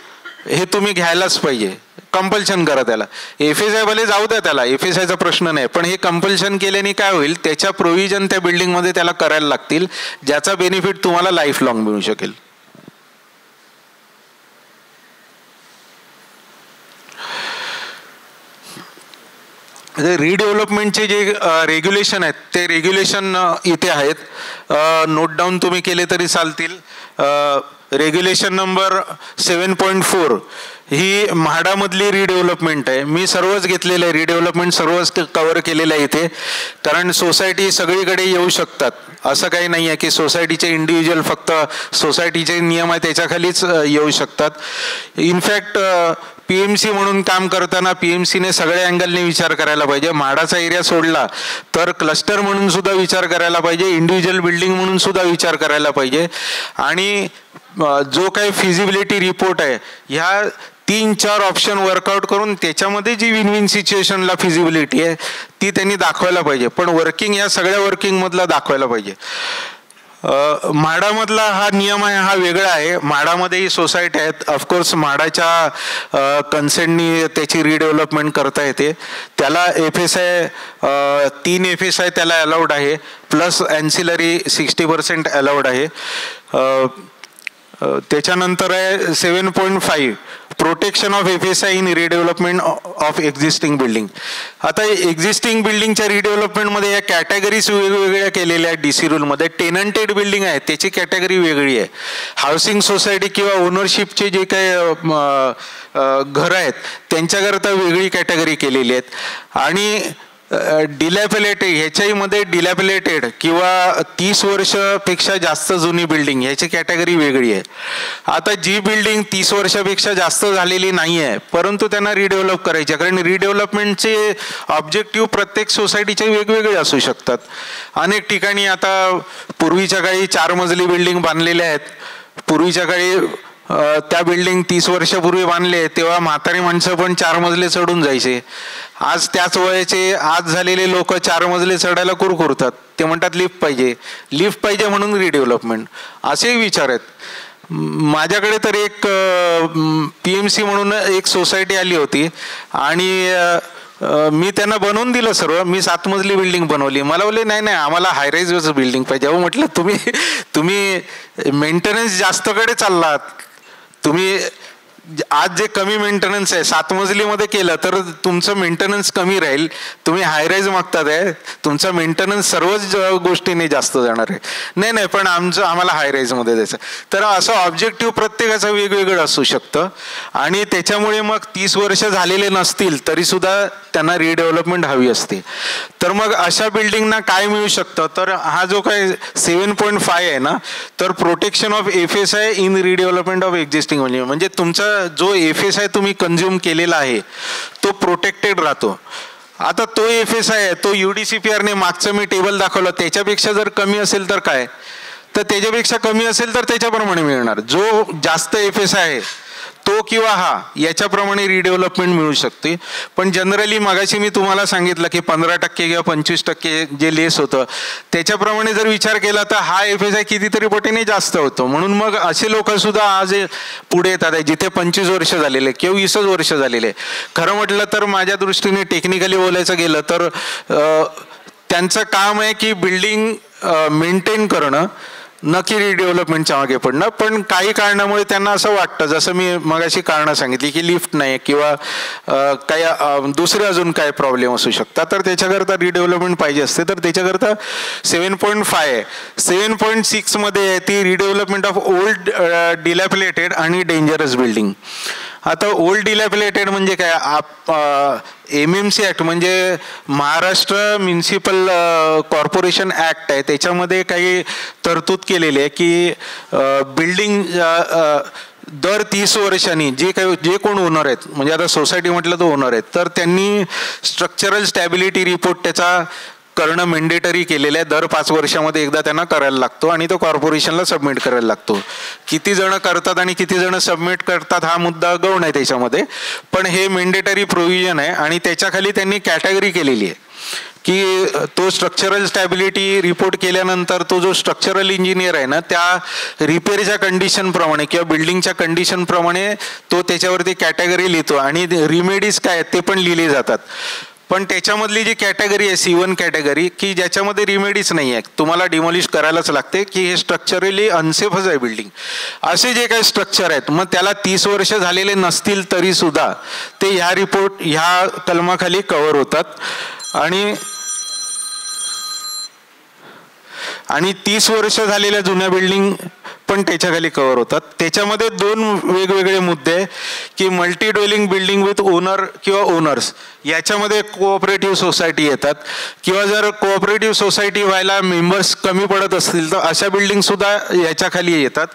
हे तुम्ही घ्यायलाच पाहिजे. कंपल्शन करा त्याला. FSI भले जाऊ द्या त्याला, FSIचा प्रश्न नाही, पण हे कंपल्शन केल्याने काय होईल, त्याच्या प्रोव्हिजन त्या बिल्डिंगमध्ये त्याला करायला लागतील, ज्याचा बेनिफिट तुम्हाला लाईफ लॉंग मिळू शकेल. रिडेव्हलपमेंटचे जे रेग्युलेशन आहेत ते रेग्युलेशन इथे आहेत, नोट डाऊन तुम्ही केले तरी चालतील. रेग्युलेशन नंबर 7.4 ही म्हाडामधली रिडेव्हलपमेंट आहे. मी सर्वच घेतलेलं आहे, रिडेव्हलपमेंट सर्वच कव्हर केलेलं आहे इथे, कारण सोसायटी सगळीकडे येऊ शकतात. असं काही नाही आहे की सोसायटीचे इंडिव्हिज्युअल फक्त सोसायटीचे नियम आहे त्याच्याखालीच येऊ शकतात. इनफॅक्ट PMC म्हणून काम करताना PMCने सगळ्या अँगलने विचार करायला पाहिजे. म्हाडाचा एरिया सोडला तर क्लस्टर म्हणून सुद्धा विचार करायला पाहिजे, इंडिव्हिज्युअल बिल्डिंग म्हणून सुद्धा विचार करायला पाहिजे. आणि जो काही फिजिबिलिटी रिपोर्ट आहे ह्या 3-4 ऑप्शन वर्कआउट करून त्याच्यामध्ये जी विन विन सिच्युएशनला फिजिबिलिटी आहे ती त्यांनी दाखवायला पाहिजे. पण वर्किंग या सगळ्या वर्किंगमधला दाखवायला पाहिजे. म्हाडामधला हा नियम आहे हा वेगळा आहे. म्हाडामध्येही सोसायटी आहेत, ऑफकोर्स म्हाडाच्या कन्सेंटनी त्याची रिडेव्हलपमेंट करता येते. त्याला FSI 3 FSI त्याला अलाउड आहे, प्लस ॲन्सिलरी 60% अलाउड आहे. त्याच्यानंतर आहे 7.5 protection of FSI in redevelopment of existing building. आता एक्झिस्टिंग बिल्डिंगच्या रिडेव्हलपमेंटमध्ये या कॅटेगरीज वेगवेगळ्या केलेल्या आहेत DC रूलमध्ये. टेनंटेड बिल्डिंग आहे त्याची कॅटेगरी वेगळी आहे. हाऊसिंग सोसायटी किंवा ओनरशिपचे जे काही घरं आहेत त्यांच्याकरता वेगळी कॅटेगरी केलेली आहेत. आणि डिलॅपिलेटेड ह्याच्यामध्ये डिलॅपिलेटेड किंवा 30 वर्षापेक्षा जास्त जुनी बिल्डिंग ह्याची कॅटेगरी वेगळी आहे. आता जी बिल्डिंग 30 वर्षापेक्षा जास्त झालेली नाही आहे परंतु त्यांना रिडेव्हलप करायची, कारण रिडेव्हलपमेंटचे ऑब्जेक्टिव्ह प्रत्येक सोसायटीचे वेगवेगळे असू शकतात. अनेक ठिकाणी आता पूर्वीच्या काळी 4 मजली बिल्डिंग बांधलेल्या आहेत. पूर्वीच्या काळी त्या बिल्डिंग 30 वर्षापूर्वी बांधले तेव्हा म्हातारी माणसं पण 4 मजले चढून जायचे. आज त्याच वयाचे आज झालेले लोक 4 मजले चढायला कुरकुरतात. ते म्हणतात लिफ्ट पाहिजे म्हणून रिडेव्हलपमेंट, असेही विचार आहेत. माझ्याकडे तर एक PMC म्हणून एक सोसायटी आली होती आणि मी त्यांना बनवून दिलं सर्व. मी 7 मजली बिल्डिंग बनवली. मला बोलले नाही आम्हाला हायराईज बिल्डिंग पाहिजे. अहो म्हटलं तुम्ही मेंटेनन्स जास्तकडे चाललात. तुम्ही आज जे कमी मेंटेनन्स आहे 7 मजलीमध्ये केलं तर तुमचं मेंटेनन्स कमी राहील. तुम्ही हायराईज मागतात आहे, तुमचा मेंटेनन्स सर्वच गोष्टीने जास्त जाणार आहे. नाही पण आम्हाला हायराईजमध्ये द्यायचं. तर असं ऑब्जेक्टिव्ह प्रत्येकाचं वेगवेगळं असू शकतं आणि त्याच्यामुळे मग 30 वर्ष झालेले नसतील तरी सुद्धा त्यांना रिडेव्हलपमेंट हवी असते. तर मग अशा बिल्डिंगना काय मिळू शकतं, तर हा जो काय 7.5 आहे ना, तर protection of FSI in redevelopment of existing म्हणजे तुमचा जो FSI तुम्ही कंझ्युम केलेला आहे तो प्रोटेक्टेड राहतो. आता तो FSI आहे तो UDCPRने मागचं मी टेबल दाखवलं त्याच्यापेक्षा जर कमी असेल तर काय, तर त्याच्यापेक्षा कमी असेल तर त्याच्याप्रमाणे मिळणार. जो जास्त FSI आहे तो किंवा हा याच्याप्रमाणे रिडेव्हलपमेंट मिळू शकते. पण जनरली मगाशी मी तुम्हाला सांगितलं की 15% किंवा 25% जे लेस होतं त्याच्याप्रमाणे जर विचार केला तर हा FSI कितीतरी पटीने जास्त होतो. म्हणून मग असे लोक सुद्धा आज पुढे येतात जिथे 25 वर्ष झालेले किंवा 20 वर्ष झालेले. खरं म्हटलं तर माझ्या दृष्टीने टेक्निकली बोलायचं गेलं तर त्यांचं काम आहे की बिल्डिंग मेंटेन करणं, न की रिडेव्हलपमेंटच्या मागे पडणं. पण काही कारणामुळे त्यांना असं वाटतं, जसं मी मगाशी कारणं सांगितली की लिफ्ट नाही किंवा काही दुसरे अजून काय प्रॉब्लेम असू शकतात, तर त्याच्याकरता रिडेव्हलपमेंट पाहिजे असते. तर त्याच्याकरता 7.5 आहे. 7.6 मध्ये आहे ती रिडेव्हलपमेंट ऑफ ओल्ड डिलॅपिलेटेड आणि डेंजरस बिल्डिंग. आता ओल्ड डिलॅपिलेटेड म्हणजे काय, MMC ॲक्ट म्हणजे महाराष्ट्र म्युनिसिपल कॉर्पोरेशन ॲक्ट आहे, त्याच्यामध्ये काही तरतूद केलेली आहे की बिल्डिंग दर 30 वर्षांनी जे कोण ओनर आहेत, म्हणजे आता सोसायटी म्हटलं तर ओनर आहेत, तर त्यांनी स्ट्रक्चरल स्टॅबिलिटी रिपोर्ट त्याचा करणं मेंडेटरी केलेलं आहे. दर 5 वर्षामध्ये एकदा त्यांना करायला लागतो आणि तो कॉर्पोरेशनला सबमिट करायला लागतो. किती जण करतात आणि किती जण सबमिट करतात हा मुद्दा गौण आहे त्याच्यामध्ये, पण हे मेंडेटरी प्रोव्हिजन आहे. आणि त्याच्याखाली त्यांनी कॅटेगरी केलेली आहे की तो स्ट्रक्चरल स्टॅबिलिटी रिपोर्ट केल्यानंतर तो जो स्ट्रक्चरल इंजिनियर आहे ना, त्या रिपेअरच्या कंडिशनप्रमाणे किंवा बिल्डिंगच्या कंडिशनप्रमाणे तो त्याच्यावरती कॅटेगरी लिहितो आणि रिमेडीज काय ते पण लिहिले जातात. पण त्याच्यामधली जी कॅटेगरी आहे C1 कॅटेगरी, की ज्याच्यामध्ये रिमेडीज नाही आहे, तुम्हाला डिमॉलिश करायलाच लागते, की हे स्ट्रक्चरली अनसेफच आहे बिल्डिंग, असे जे काही स्ट्रक्चर आहेत, मग त्याला 30 वर्ष झालेले नसतील तरी सुद्धा ते ह्या कलमाखाली कव्हर होतात. आणि 30 वर्ष झालेल्या जुन्या बिल्डिंग पण त्याच्याखाली कव्हर होतात. त्याच्यामध्ये 2 वेगवेगळे मुद्दे आहे की multi dwelling building with owner किंवा ओनर्स, याच्यामध्ये कोऑपरेटिव्ह सोसायटी येतात, किंवा जर कोऑपरेटिव्ह सोसायटी व्हायला मेंबर्स कमी पडत असतील तर अशा बिल्डिंग सुद्धा याच्याखाली येतात.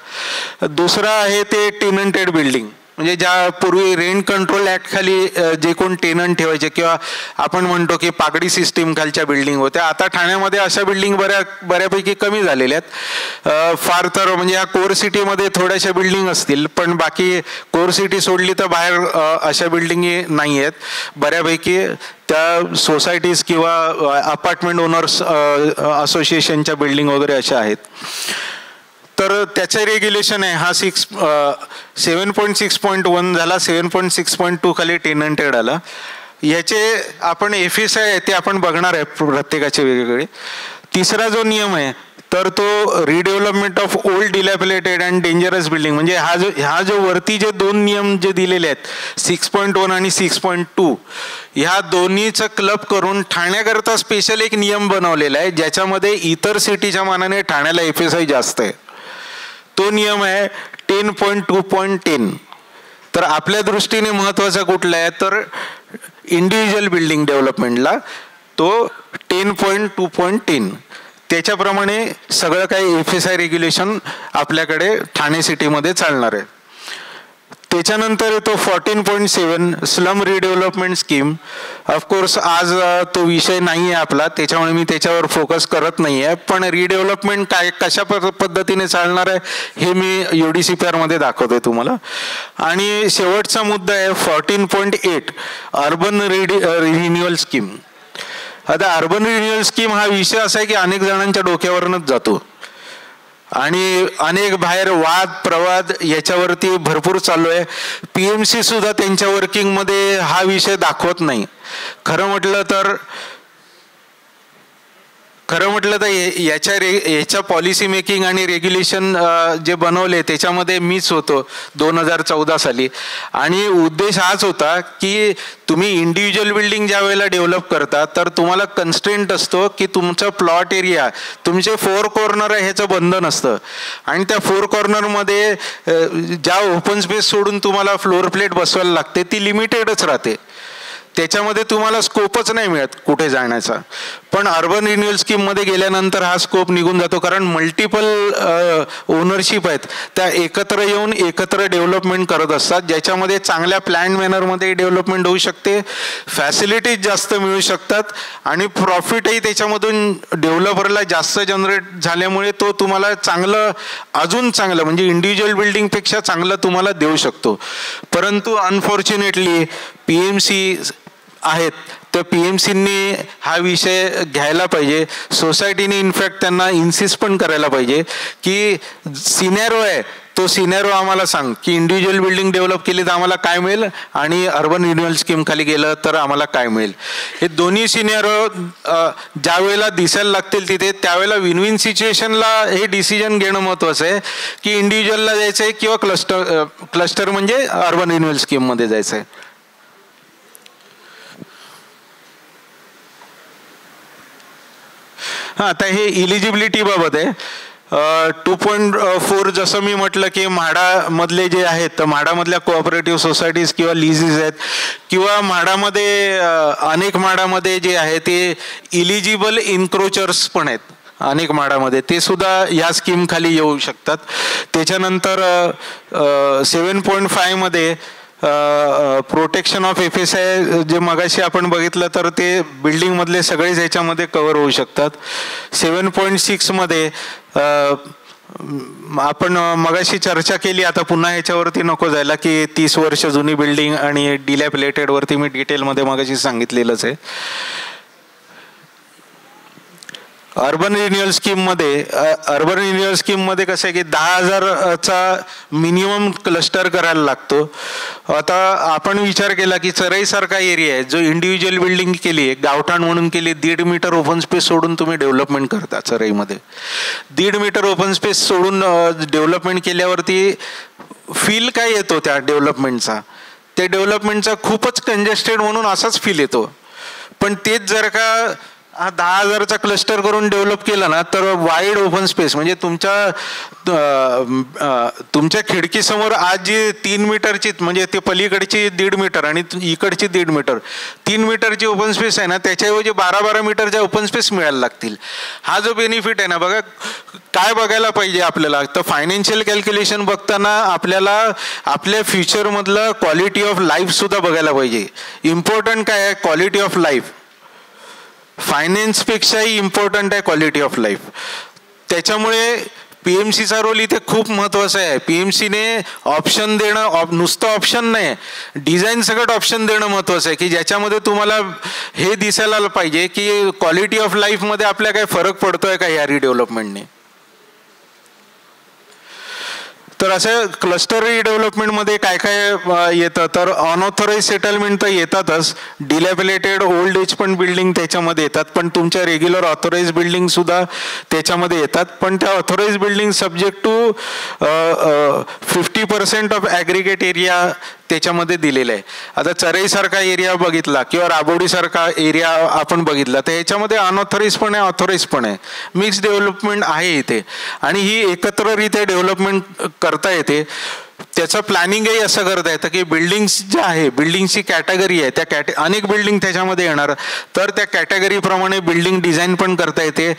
दुसरं आहे ते टेनंटेड बिल्डिंग, म्हणजे ज्या पूर्वी रेंट कंट्रोल ॲक्ट खाली जे कोण टेनंट ठेवायचे, किंवा आपण म्हणतो की पागडी सिस्टीम खालच्या बिल्डिंग होत्या, आता ठाण्यामध्ये अशा बिल्डिंग बऱ्यापैकी कमी झालेल्या आहेत. फार तर म्हणजे या कोर सिटीमध्ये थोड्याशा बिल्डिंग असतील, पण बाकी कोर सिटी सोडली तर बाहेर अशा बिल्डिंगी नाही आहेत. बऱ्यापैकी त्या सोसायटीज किंवा अपार्टमेंट ओनर्स असोसिएशनच्या बिल्डिंग वगैरे अशा आहेत. तर त्याचं रेग्युलेशन आहे हा 7.6.1 झाला, 7.6.2 खाली टेनंटेड आला. याचे आपण FSI आहे ते आपण बघणार आहे प्रत्येकाचे वेगवेगळे. तिसरा जो नियम आहे तर तो redevelopment of old dilapidated and dangerous building, म्हणजे हा जो वरती जे 2 नियम जे दिलेले आहेत 6.1 आणि 6.2, ह्या दोन्हीचं क्लब करून ठाण्याकरता स्पेशल एक नियम बनवलेला आहे, ज्याच्यामध्ये इतर सिटीच्या मानाने ठाण्याला FSI जास्त आहे. तो नियम आहे 10.2.10. तर आपल्या दृष्टीने महत्त्वाचा कुठला आहे तर इंडिव्हिज्युअल बिल्डिंग डेव्हलपमेंटला तो 10.2.10. त्याच्याप्रमाणे सगळं काही FSI रेग्युलेशन आपल्याकडे ठाणे सिटीमध्ये चालणार आहे. त्याच्यानंतर येतो 14.7 स्लम रिडेव्हलपमेंट स्कीम. ऑफकोर्स आज तो विषय नाही आहे आपला, त्याच्यामुळे मी त्याच्यावर फोकस करत नाही आहे, पण रिडेव्हलपमेंट कशा पद्धतीने चालणार आहे हे मी UDCPR मध्ये दाखवतोय तुम्हाला. आणि शेवटचा मुद्दा आहे 14.8 अर्बन रिन्युअल स्कीम. आता अर्बन रिन्युअल स्कीम हा विषय असा आहे की अनेक जणांच्या डोक्यावरूनच जातो आणि अनेक बाहेर वाद प्रवाद याच्यावरती भरपूर चालू आहे. PMC सुद्धा त्यांच्या वर्किंगमध्ये हा विषय दाखवत नाही. खरं म्हटलं तर याच्या पॉलिसी मेकिंग आणि रेग्युलेशन जे बनवले त्याच्यामध्ये मीच होतो 2014 साली. आणि उद्देश हाच होता की तुम्ही इंडिव्हिज्युअल बिल्डिंग ज्या वेळेला डेव्हलप करता तर तुम्हाला कन्स्ट्रेंट असतो की तुमचं प्लॉट एरिया, तुमचे 4 कॉर्नर आहे ह्याचं बंधन असतं, आणि त्या 4 कॉर्नरमध्ये ज्या ओपन स्पेस सोडून तुम्हाला फ्लोअर प्लेट बसवायला लागते ती लिमिटेडच राहते, त्याच्यामध्ये तुम्हाला स्कोपच नाही मिळत कुठे जाण्याचा. पण अर्बन रिन्युअल स्कीममध्ये गेल्यानंतर हा स्कोप निघून जातो, कारण मल्टिपल ओनरशिप आहेत त्या एकत्र येऊन एकत्र डेव्हलपमेंट करत असतात, ज्याच्यामध्ये चांगल्या प्लॅन मॅनरमध्ये डेव्हलपमेंट होऊ शकते, फॅसिलिटीज जास्त मिळू शकतात आणि प्रॉफिटही त्याच्यामधून डेव्हलपरला जास्त जनरेट झाल्यामुळे तो तुम्हाला अजून चांगलं म्हणजे इंडिव्हिज्युअल बिल्डिंगपेक्षा चांगलं तुम्हाला देऊ शकतो. परंतु अनफॉर्च्युनेटली PMC आहेत तर PMCनी हा विषय घ्यायला पाहिजे. सोसायटीने इनफॅक्ट त्यांना इन्सिस्ट पण करायला पाहिजे की सिनॅरो आहे तो सिनॅरो आम्हाला सांग की इंडिव्हिज्युअल बिल्डिंग डेव्हलप केली तर आम्हाला काय मिळेल आणि अर्बन रिन्युअल स्कीम खाली गेलं तर आम्हाला काय मिळेल. हे दोन्ही सिनॅरो ज्या वेळेला दिसायला लागतील तिथे त्यावेळेला विन सिच्युएशनला हे डिसिजन घेणं महत्त्वाचं आहे की इंडिव्हिज्युअलला जायचं आहे किंवा क्लस्टर म्हणजे अर्बन रिन्युअल स्कीममध्ये जायचं आहे. आता हे इलिजिबिलिटी बाबत आहे. 2.4 जसं मी म्हटलं की म्हाडामधले जे आहेत तर म्हाडामधल्या कोऑपरेटिव्ह सोसायटीज किंवा लिझीज आहेत किंवा म्हाडामध्ये अनेक म्हाडामध्ये जे आहे ते इलिजिबल इन्क्रोचर्स पण आहेत अनेक म्हाडामध्ये, ते सुद्धा या स्कीम खाली येऊ शकतात. त्याच्यानंतर 7.5 मध्ये प्रोटेक्शन ऑफ FSI जे मगाशी आपण बघितलं तर ते बिल्डिंग मधले सगळेच ह्याच्यामध्ये कव्हर होऊ शकतात. 7.6 मध्ये आपण मगाशी चर्चा केली, आता पुन्हा ह्याच्यावरती नको जायला की 30 वर्ष जुनी बिल्डिंग आणि डिलॅपिलेटेड वरती मी डिटेलमध्ये मगाशी सांगितलेलंच आहे. अर्बन रिन्युअल स्कीममध्ये कसं आहे की 10,000चा मिनिमम क्लस्टर करायला लागतो. आता आपण विचार केला की चराईसारखा एरिया आहे जो इंडिव्हिज्युअल बिल्डिंग केली आहे, गावठाण म्हणून केली, 1.5 मीटर ओपन स्पेस सोडून तुम्ही डेव्हलपमेंट करता. चराईमध्ये 1.5 मीटर ओपन स्पेस सोडून डेव्हलपमेंट केल्यावरती फील काय येतो त्या डेव्हलपमेंटचा, त्या डेव्हलपमेंटचा खूपच कंजेस्टेड म्हणून असाच फील येतो. पण तेच जर का 10,000चा क्लस्टर करून डेव्हलप केलं ना तर वाईड ओपन स्पेस म्हणजे तुमच्या खिडकीसमोर आज जी 3 मीटरची म्हणजे ते पलीकडची 1.5 मीटर आणि इकडची 1.5 मीटर 3 मीटरची ओपन स्पेस आहे ना, त्याच्याऐवजी 12 मीटरच्या ओपन स्पेस मिळायला लागतील. हा जो बेनिफिट आहे ना, बघा काय बघायला पाहिजे आपल्याला, तर फायनान्शियल कॅल्क्युलेशन बघताना आपल्याला आपल्या फ्युचरमधलं क्वालिटी ऑफ लाईफ सुद्धा बघायला पाहिजे. इम्पॉर्टंट काय आहे, क्वालिटी ऑफ लाईफ. फायनान्सपेक्षाही इम्पॉर्टंट आहे क्वालिटी ऑफ लाईफ. त्याच्यामुळे PMCचा रोल इथे खूप महत्त्वाचा आहे. PMCने ऑप्शन देणं, नुसतं ऑप्शन नाही, डिझाईन सगळं ऑप्शन देणं महत्त्वाचं आहे की ज्याच्यामध्ये तुम्हाला हे दिसायला पाहिजे की क्वालिटी ऑफ लाईफमध्ये आपल्या काय फरक पडतोय का या रिडेव्हलपमेंटने. तर असं क्लस्टर रिडेव्हलपमेंटमध्ये काय काय येतं, तर अनऑथोराइज सेटलमेंट तर येतातच, डिलॅबिलेटेड ओल्ड एज पण बिल्डिंग त्याच्यामध्ये येतात, पण तुमच्या रेग्युलर ऑथोराइज बिल्डिंग सुद्धा त्याच्यामध्ये येतात. पण त्या authorize building subject to 50% of aggregate area त्याच्यामध्ये दिलेलं आहे. आता चराईसारखा एरिया बघितला किंवा राबोडीसारखा एरिया आपण बघितला तर याच्यामध्ये अनऑथोराइज पण आहे, ऑथोराइज पण आहे, मिक्स डेव्हलपमेंट आहे इथे आणि ही एकत्ररित्या डेव्हलपमेंट करता येते. त्याचं प्लॅनिंगही असं करता येतं की बिल्डिंग्स ज्या आहे, बिल्डिंगची कॅटेगरी आहे, त्या अनेक बिल्डिंग त्याच्यामध्ये येणार, तर त्या कॅटेगरीप्रमाणे बिल्डिंग डिझाईन पण करता येते.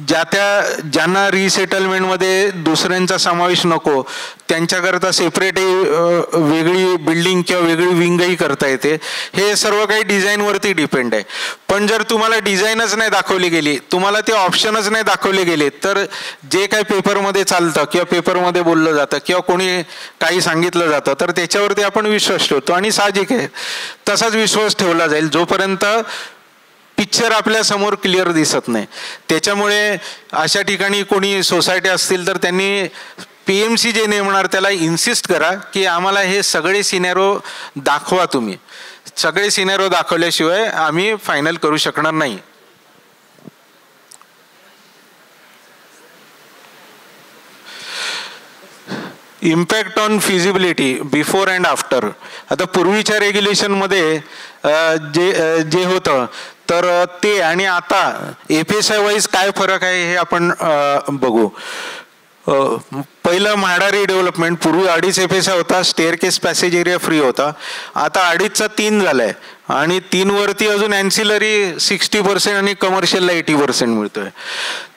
ज्यांना रिसेटलमेंटमध्ये दुसऱ्यांचा समावेश नको त्यांच्याकरता सेपरेट वेगळी बिल्डिंग किंवा वेगळी विंगही करता येते. हे सर्व काही डिझाईनवरती डिपेंड आहे. पण जर तुम्हाला डिझाईनच नाही दाखवली गेली, तुम्हाला ते ऑप्शनच नाही दाखवले गेले, तर जे काही पेपरमध्ये चालतं किंवा पेपरमध्ये बोललं जातं किंवा कोणी काही सांगितलं जातं तर त्याच्यावरती आपण विश्वास ठेवतो आणि साहजिक आहे तसाच विश्वास ठेवला जाईल जोपर्यंत पिक्चर आपल्या समोर क्लिअर दिसत नाही. त्याच्यामुळे अशा ठिकाणी कोणी सोसायटी असतील तर त्यांनी PMC जे नेमणार त्याला इन्सिस्ट करा की आम्हाला हे सगळे सिनेरो दाखवा, तुम्ही सगळे सिनेरो दाखवल्याशिवाय आम्ही फायनल करू शकणार नाही. Impact on feasibility before and after. आता पूर्वीच्या रेग्युलेशनमध्ये जे होतं तर ते आणि आता FSI वाईज काय फरक आहे हे आपण बघू. पहिलं म्हाडा रिडेव्हलपमेंट पूर्वी 2.5 FSI होता, स्टेअरकेस पॅसेज एरिया फ्री होता, आता 2.5चा 3 झालाय आणि 3 वरती अजून अँसिलरी 60% आणि कमर्शियलला 80% मिळतोय.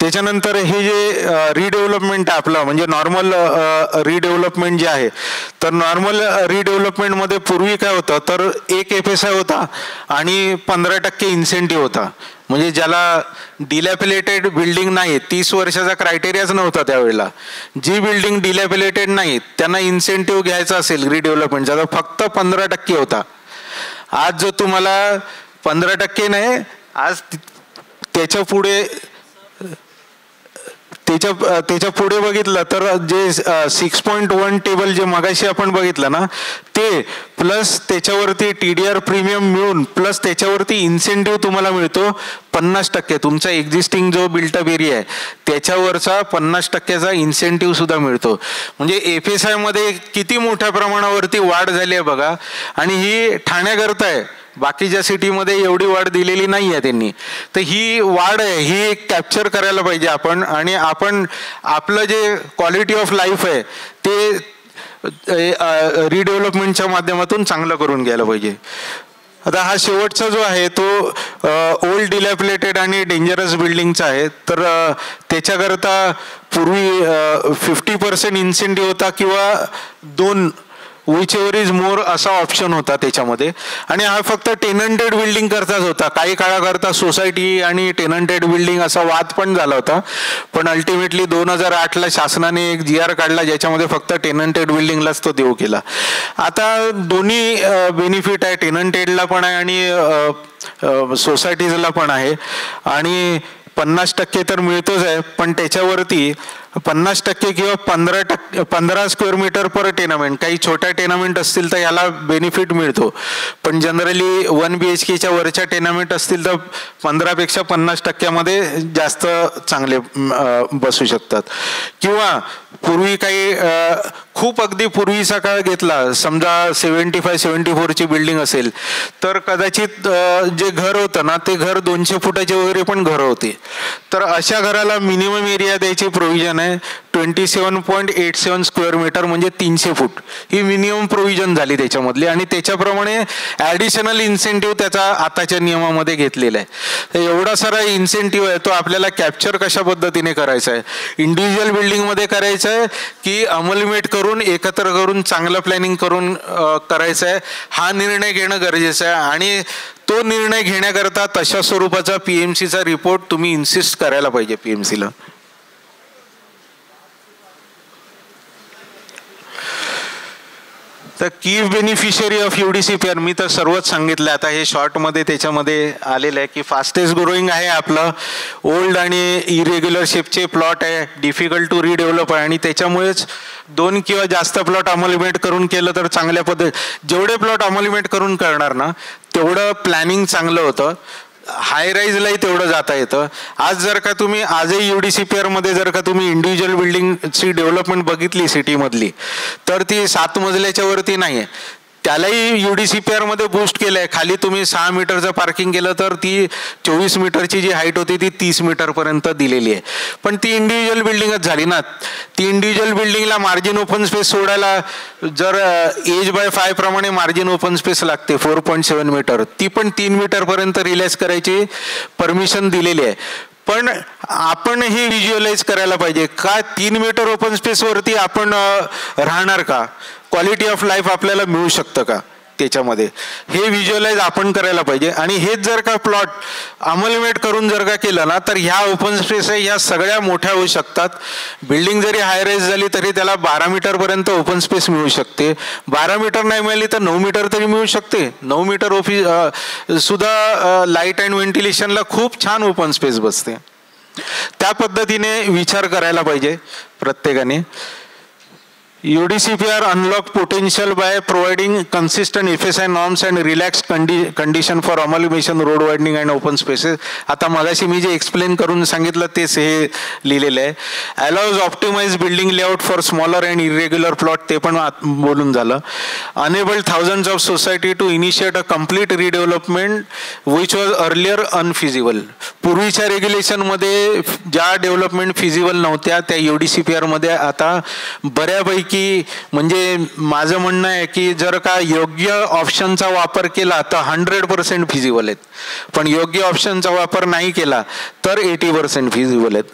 त्याच्यानंतर हे जे रिडेव्हलपमेंट आहे आपलं म्हणजे नॉर्मल रिडेव्हलपमेंट जे आहे तर नॉर्मल रिडेव्हलपमेंटमध्ये पूर्वी काय होतं तर 1 FSI होता आणि 15% इन्सेंटिव्ह होता. म्हणजे ज्याला डिलॅपिलेटेड बिल्डिंग नाही, 30 वर्षाचा क्रायटेरियाच नव्हता त्यावेळेला, जी बिल्डिंग डिलॅपिलेटेड नाही त्यांना इन्सेंटिव्ह घ्यायचा असेल रिडेव्हलपमेंटचा तर फक्त 15% होता. आज जो तुम्हाला 15% नाही, आज त्याच्या पुढे बघितलं तर जे 6.1 टेबल जे मगाशी आपण बघितलं ना ते प्लस त्याच्यावरती TDR प्रीमियम मिळून प्लस त्याच्यावरती इन्सेंटिव्ह तुम्हाला मिळतो 50%. तुमचा एक्झिस्टिंग जो बिल्टअप एरिया आहे त्याच्यावरचा 50%चा इन्सेंटिव्ह सुद्धा मिळतो. म्हणजे FSI मध्ये किती मोठ्या प्रमाणावरती वाढ झाली आहे बघा. आणि ही ठाण्याकरता आहे, बाकीच्या सिटीमध्ये एवढी वाढ दिलेली नाही आहे त्यांनी. तर ही वाढ आहे ही कॅप्चर करायला पाहिजे आपण आणि आपण आपलं जे क्वालिटी ऑफ लाईफ आहे ते रिडेव्हलपमेंटच्या माध्यमातून चांगलं करून घ्यायला पाहिजे. आता हा शेवटचा जो आहे तो ओल्ड डिलॅपिलेटेड आणि डेंजरस बिल्डिंगचा आहे. तर त्याच्याकरता पूर्वी 50% इन्सेंटिव्ह होता किंवा 2 विच एव्हर इज मोर असा ऑप्शन होता त्याच्यामध्ये. आणि हा फक्त टेनंटेड बिल्डिंग करताच होता. काही काळाकरता सोसायटी आणि टेनंटेड बिल्डिंग असा वाद पण झाला होता, पण अल्टिमेटली 2008ला शासनाने एक GR काढला ज्याच्यामध्ये फक्त टेनंटेड बिल्डिंगलाच तो देऊ केला. आता दोन्ही बेनिफिट आहे, टेनंटेडला पण आहे आणि सोसायटीजला पण आहे. आणि 50% तर मिळतोच आहे, पण त्याच्यावरती 50% किंवा 15 स्क्वेअर मीटर पर टेनामेंट, काही छोट्या टेनामेंट असतील तर याला बेनिफिट मिळतो, पण जनरली 1 BHKच्या वरच्या टेनामेंट असतील तर 15पेक्षा 50% जास्त चांगले बसू शकतात. किंवा पूर्वी काही खूप अगदी पूर्वीचा काळ घेतला, समजा 75-74ची बिल्डिंग असेल तर कदाचित जे घर होतं ना ते घर 200 फुटाचे वगैरे पण घर होते, तर अशा घराला मिनिमम एरिया द्यायची प्रोव्हिजन आहे 27.87 स्क्वेअर मीटर, म्हणजे 300 फूट ही मिनिमम प्रोव्हिजन झाली त्याच्यामधली, आणि त्याच्याप्रमाणे ॲडिशनल इन्सेंटिव्ह त्याचा आताच्या नियमामध्ये घेतलेला आहे. तर एवढा सारा इन्सेंटिव्ह आहे, तो आपल्याला कॅप्चर कशा पद्धतीने करायचा आहे, इंडिव्हिज्युअल बिल्डिंगमध्ये करायचं आहे की अमलमेट करून एकत्र करून चांगलं प्लॅनिंग करून करायचं आहे, हा निर्णय घेणं गरजेचं आहे. आणि तो निर्णय घेण्याकरता तशा स्वरूपाचा PMCचा रिपोर्ट तुम्ही इन्सिस्ट करायला पाहिजे PMCला. तर की बेनिफिशियरी ऑफ UDCPR मी तर सर्वच सांगितलं, आता हे शॉर्टमध्ये त्याच्यामध्ये आलेलं आहे की फास्टेस्ट ग्रोईंग आहे आपलं, ओल्ड आणि इरेग्युलर शेपचे प्लॉट आहे, डिफिकल्ट टू रिडेव्हलप आहे, आणि त्याच्यामुळेच 2 किंवा जास्त प्लॉट अमलमेट करून केलं तर चांगल्या जेवढे प्लॉट अमलमेट करून करणार ना तेवढं प्लॅनिंग चांगलं होतं, हाय राईजलाही तेवढं जाता येतं. आज जर का तुम्ही आजही UDCPR मध्ये जर का तुम्ही इंडिव्हिज्युअल बिल्डिंगची डेव्हलपमेंट बघितली सिटीमधली तर ती 7 मजल्याच्या वरती नाही आहे, त्यालाही UDCPR मध्ये बूस्ट केलं आहे. खाली तुम्ही 6 मीटरचं पार्किंग केलं तर ती 24 मीटरची जी हाईट होती ती 30 मीटरपर्यंत दिलेली आहे, पण ती इंडिव्हिज्युअल बिल्डिंगच झाली ना. ती इंडिव्हिज्युअल बिल्डिंगला मार्जिन ओपन स्पेस सोडायला जर8x5 प्रमाणे मार्जिन ओपन स्पेस लागते 4.7 मीटर, ती पण 3 मीटरपर्यंत रिलॅक्स करायची परमिशन दिलेली आहे. पण आपण हे व्हिज्युअलाइज करायला पाहिजे का 3 मीटर ओपन स्पेसवरती आपण राहणार का, क्वालिटी ऑफ लाईफ आपल्याला मिळू शकतं का त्याच्यामध्ये, हे व्हिज्युअलाइज आपण करायला पाहिजे. आणि हेच जर का प्लॉट अमलमेट करून जर का केलं ना तर ह्या ओपन स्पेस आहे ह्या सगळ्या मोठ्या होऊ शकतात. बिल्डिंग जरी हाय राईज झाली तरी त्याला 12 मीटरपर्यंत ओपन स्पेस मिळू शकते, 12 मीटर नाही मिळाली तर 9 मीटर तरी मिळू शकते. 9 मीटर सुद्धा लाईट अँड व्हेंटिलेशनला खूप छान ओपन स्पेस बसते. त्या पद्धतीने विचार करायला पाहिजे प्रत्येकाने. UDCPR unlock potential by providing consistent FSI norms and relaxed condition for amalgamation, road widening and open spaces. आता मगाशी मी जे एक्सप्लेन करून सांगितलं तेच हे लिहिलेलं आहे. Allows optimized building layout for smaller and irregular plot, ते पण बोलून झालं. Enabled thousands of society to initiate a complete redevelopment which was earlier unfeasible. पूर्वीच्या रेग्युलेशन मध्ये ज्या डेव्हलपमेंट फिजिबल नव्हत्या त्या UDCPR मध्ये आता बऱ्यापैकी की म्हणजे माझं म्हणणं आहे की जर का योग्य ऑप्शनचा वापर केला तर 100% फिजिबल आहेत, पण योग्य ऑप्शनचा वापर नाही केला तर 80% फिजिबल आहेत.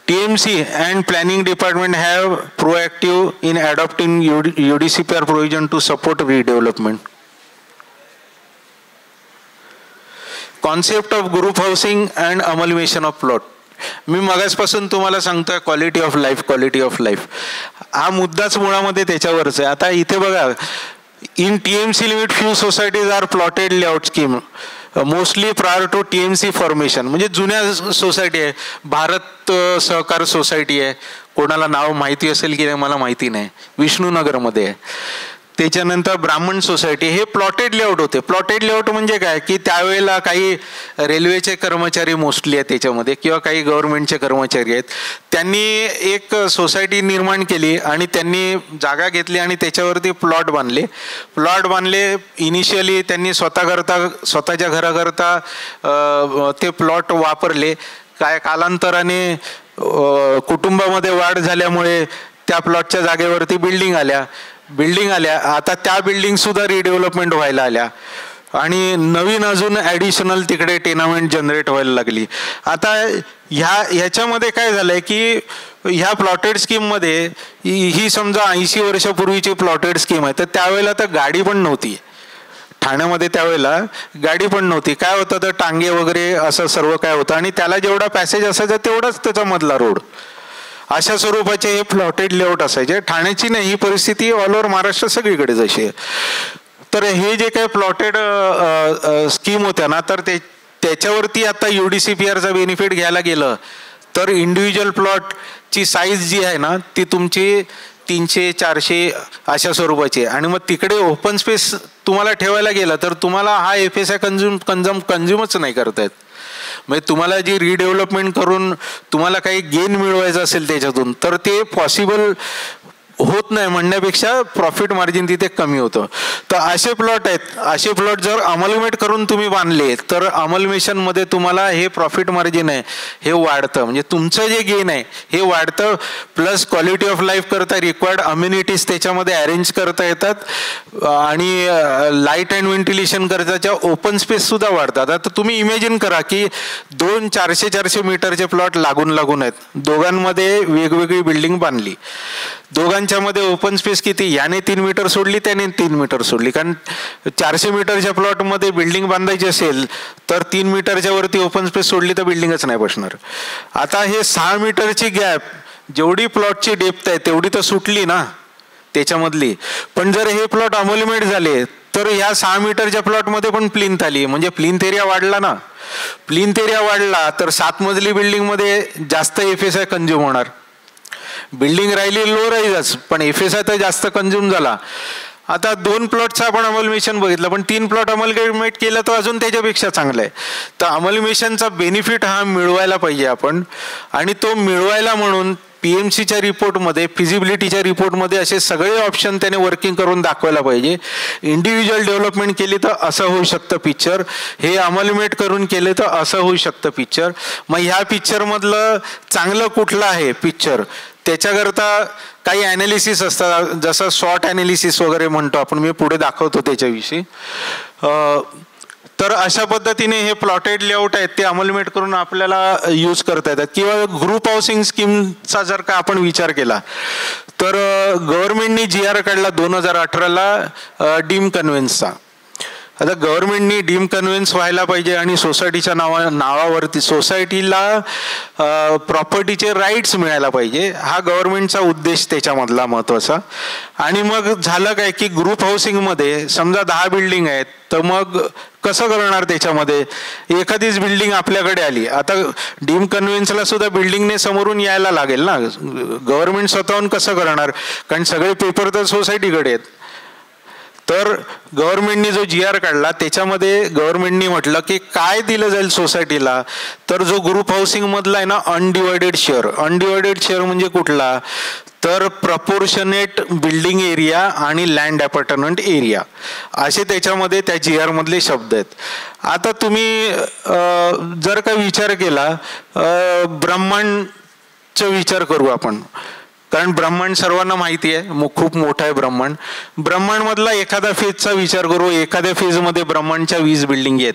TMC and planning department have proactive in adopting UDCPR provision to support redevelopment. Concept of group housing and amalgamation of plot. मी मगासपासून तुम्हाला सांगतोय क्वालिटी ऑफ लाईफ हा मुद्दाच मुळामध्ये त्याच्यावरच आहे. आता इथे बघा, in TMC limit few societies are plotted layout scheme mostly prior to TMC formation. म्हणजे जुन्या सोसायटी आहे, भारत सहकार सोसायटी आहे, कोणाला नाव माहिती असेल की नाही मला माहिती नाही, विष्णुनगरमध्ये आहे. त्याच्यानंतर ब्राह्मण सोसायटी, हे प्लॉटेड लेआउट होते. प्लॉटेड लेआउट म्हणजे काय की त्यावेळेला काही रेल्वेचे कर्मचारी मोस्टली आहेत त्याच्यामध्ये किंवा काही गव्हर्नमेंटचे कर्मचारी आहेत, त्यांनी एक सोसायटी निर्माण केली आणि त्यांनी जागा घेतली आणि त्याच्यावरती प्लॉट बांधले. इनिशियली त्यांनी स्वतःच्या घराकरता ते प्लॉट वापरले. काय कालांतराने कुटुंबामध्ये वाढ झाल्यामुळे त्या प्लॉटच्या जागेवरती बिल्डिंग आल्या. आता त्या बिल्डिंग सुद्धा रिडेव्हलपमेंट व्हायला आल्या आणि नवीन अजून ॲडिशनल तिकडे टेनामेंट जनरेट व्हायला लागली. आता ह्याच्यामध्ये काय झालंय की ह्या प्लॉटेड स्कीममध्ये ही समजा 80 वर्षापूर्वीची प्लॉटेड स्कीम आहे, तर त्यावेळेला तर गाडी पण नव्हती ठाण्यामध्ये, त्यावेळेला गाडी पण नव्हती. काय होतं तर टांगे वगैरे असं सर्व काय होतं आणि त्याला जेवढा पॅसेज असायचा तेवढाच त्याचा मधला रोड. अशा स्वरूपाचे हे प्लॉटेड लेआउट असायचे. ठाण्याची नाही ही परिस्थिती ऑल ओव्हर महाराष्ट्र सगळीकडे जशी आहे. तर हे जे काही प्लॉटेड स्कीम होत्या ना तर त्याच्यावरती आता UDCPRचा बेनिफिट घ्यायला गेलं तर इंडिव्हिज्युअल प्लॉटची साईज जी आहे ना ती तुमची 300-400 अशा स्वरूपाची आहे. आणि मग तिकडे ओपन स्पेस तुम्हाला ठेवायला गेलं तर तुम्हाला हा FSI कंझ्युमच नाही करता येत. म्हणजे तुम्हाला जी रिडेव्हलपमेंट करून तुम्हाला काही गेन मिळवायचं असेल त्याच्यातून तर ते पॉसिबल होत नाही म्हणण्यापेक्षा प्रॉफिट मार्जिन तिथे कमी होतं. तर असे प्लॉट आहेत, असे प्लॉट जर अमलमेट करून तुम्ही बांधले तर अमलमेशनमध्ये तुम्हाला हे प्रॉफिट मार्जिन आहे हे वाढतं. म्हणजे तुमचं जे गेन आहे हे वाढतं. प्लस क्वालिटी ऑफ लाईफ करता रिक्वायर्ड अम्युनिटीज त्याच्यामध्ये अरेंज करता येतात आणि लाईट अँड व्हेंटिलेशन करताच्या ओपन स्पेस सुद्धा वाढतात. आता तुम्ही इमॅजिन करा की 2 400 मीटरचे प्लॉट लागून आहेत, दोघांमध्ये वेगवेगळी बिल्डिंग बांधली, दोघांच्या मध्ये ओपन स्पेस किती, याने 3 मीटर सोडली त्याने 3 मीटर सोडली. कारण 400 मीटरच्या प्लॉटमध्ये बिल्डिंग बांधायची असेल तर 3 मीटरच्या वरती ओपन स्पेस सोडली तर बिल्डिंगच नाही बसणार. आता हे 6 मीटरची गॅप जेवढी प्लॉटची डेप्थ आहे तेवढी तर सुटली ना त्याच्यामधली. पण जर हे प्लॉट अमोल्युमेट झाले तर ह्या 6 मीटरच्या प्लॉटमध्ये पण प्लिंथ आली, म्हणजे प्लिंथ एरिया वाढला ना. प्लिंथ एरिया वाढला तर 7 मजली बिल्डिंगमध्ये जास्त FSI कंझ्युम होणार. बिल्डिंग राहिली लो राईजच पण FSI तर जास्त कंझ्युम झाला. आता 2 प्लॉटचं आपण अमलमेशन बघितलं पण 3 प्लॉट अमलमेट केलं तर अजून त्याच्यापेक्षा चांगलं आहे. तर अमलमेशनचा बेनिफिट हा मिळवायला पाहिजे आपण, आणि तो मिळवायला म्हणून PMCच्या रिपोर्टमध्ये, फिजिबिलिटीच्या रिपोर्टमध्ये असे सगळे ऑप्शन त्याने वर्किंग करून दाखवायला पाहिजे. इंडिव्हिज्युअल डेव्हलपमेंट केली तर असं होऊ शकतं पिक्चर, हे अमलमेट करून केले तर असं होऊ शकतं पिक्चर. मग ह्या पिक्चरमधलं चांगलं कुठलं आहे पिक्चर त्याच्याकरता काही ॲनालिसिस असतात, जसं शॉर्ट ॲनालिसिस वगैरे म्हणतो आपण, मी पुढे दाखवतो त्याच्याविषयी. तर अशा पद्धतीने हे प्लॉटेड लेआउट आहेत ते अमलमेट करून आपल्याला यूज करता येतात. किंवा ग्रुप हाऊसिंग स्कीमचा जर का आपण विचार केला तर गव्हर्नमेंटनी GR काढला 2018ला डीम कन्व्हेन्सचा. आता गव्हर्नमेंटनी डीम कन्व्हेन्स व्हायला पाहिजे आणि सोसायटीच्या नावावरती सोसायटीला प्रॉपर्टीचे राईट्स मिळायला पाहिजे, हा गव्हर्नमेंटचा उद्देश त्याच्यामधला महत्त्वाचा. आणि मग झालं काय की ग्रुप हाऊसिंगमध्ये समजा 10 बिल्डिंग आहेत तर मग कसं करणार, त्याच्यामध्ये एखादीच बिल्डिंग आपल्याकडे आली. आता डीम कन्व्हेन्सला सुद्धा बिल्डिंगने समोरून यायला लागेल ना, गव्हर्नमेंट स्वतःहून कसं करणार, कारण सगळे पेपर तर सोसायटीकडे आहेत. तर गव्हर्नमेंटनी जो GR काढला त्याच्यामध्ये गव्हर्नमेंटनी म्हटलं की काय दिलं जाईल सोसायटीला, तर जो ग्रुप हाऊसिंग मधला आहे ना अनडिवायडेड शेअर. अनडिवायडेड शेअर म्हणजे कुठला, तर प्रपोर्शनेट बिल्डिंग एरिया आणि लँड अपार्टमेंट एरिया असे त्याच्यामध्ये त्या GR मधले शब्द आहेत. आता तुम्ही जर का विचार केला, ब्रह्मांडचा विचार करू आपण, कारण ब्रह्मांड सर्वांना माहिती आहे खूप मोठा आहे ब्रह्मांड. ब्रह्मांडमधला एखादा फेजचा विचार करू, एखाद्या फेजमध्ये ब्रह्मांडच्या 20 बिल्डिंग आहेत.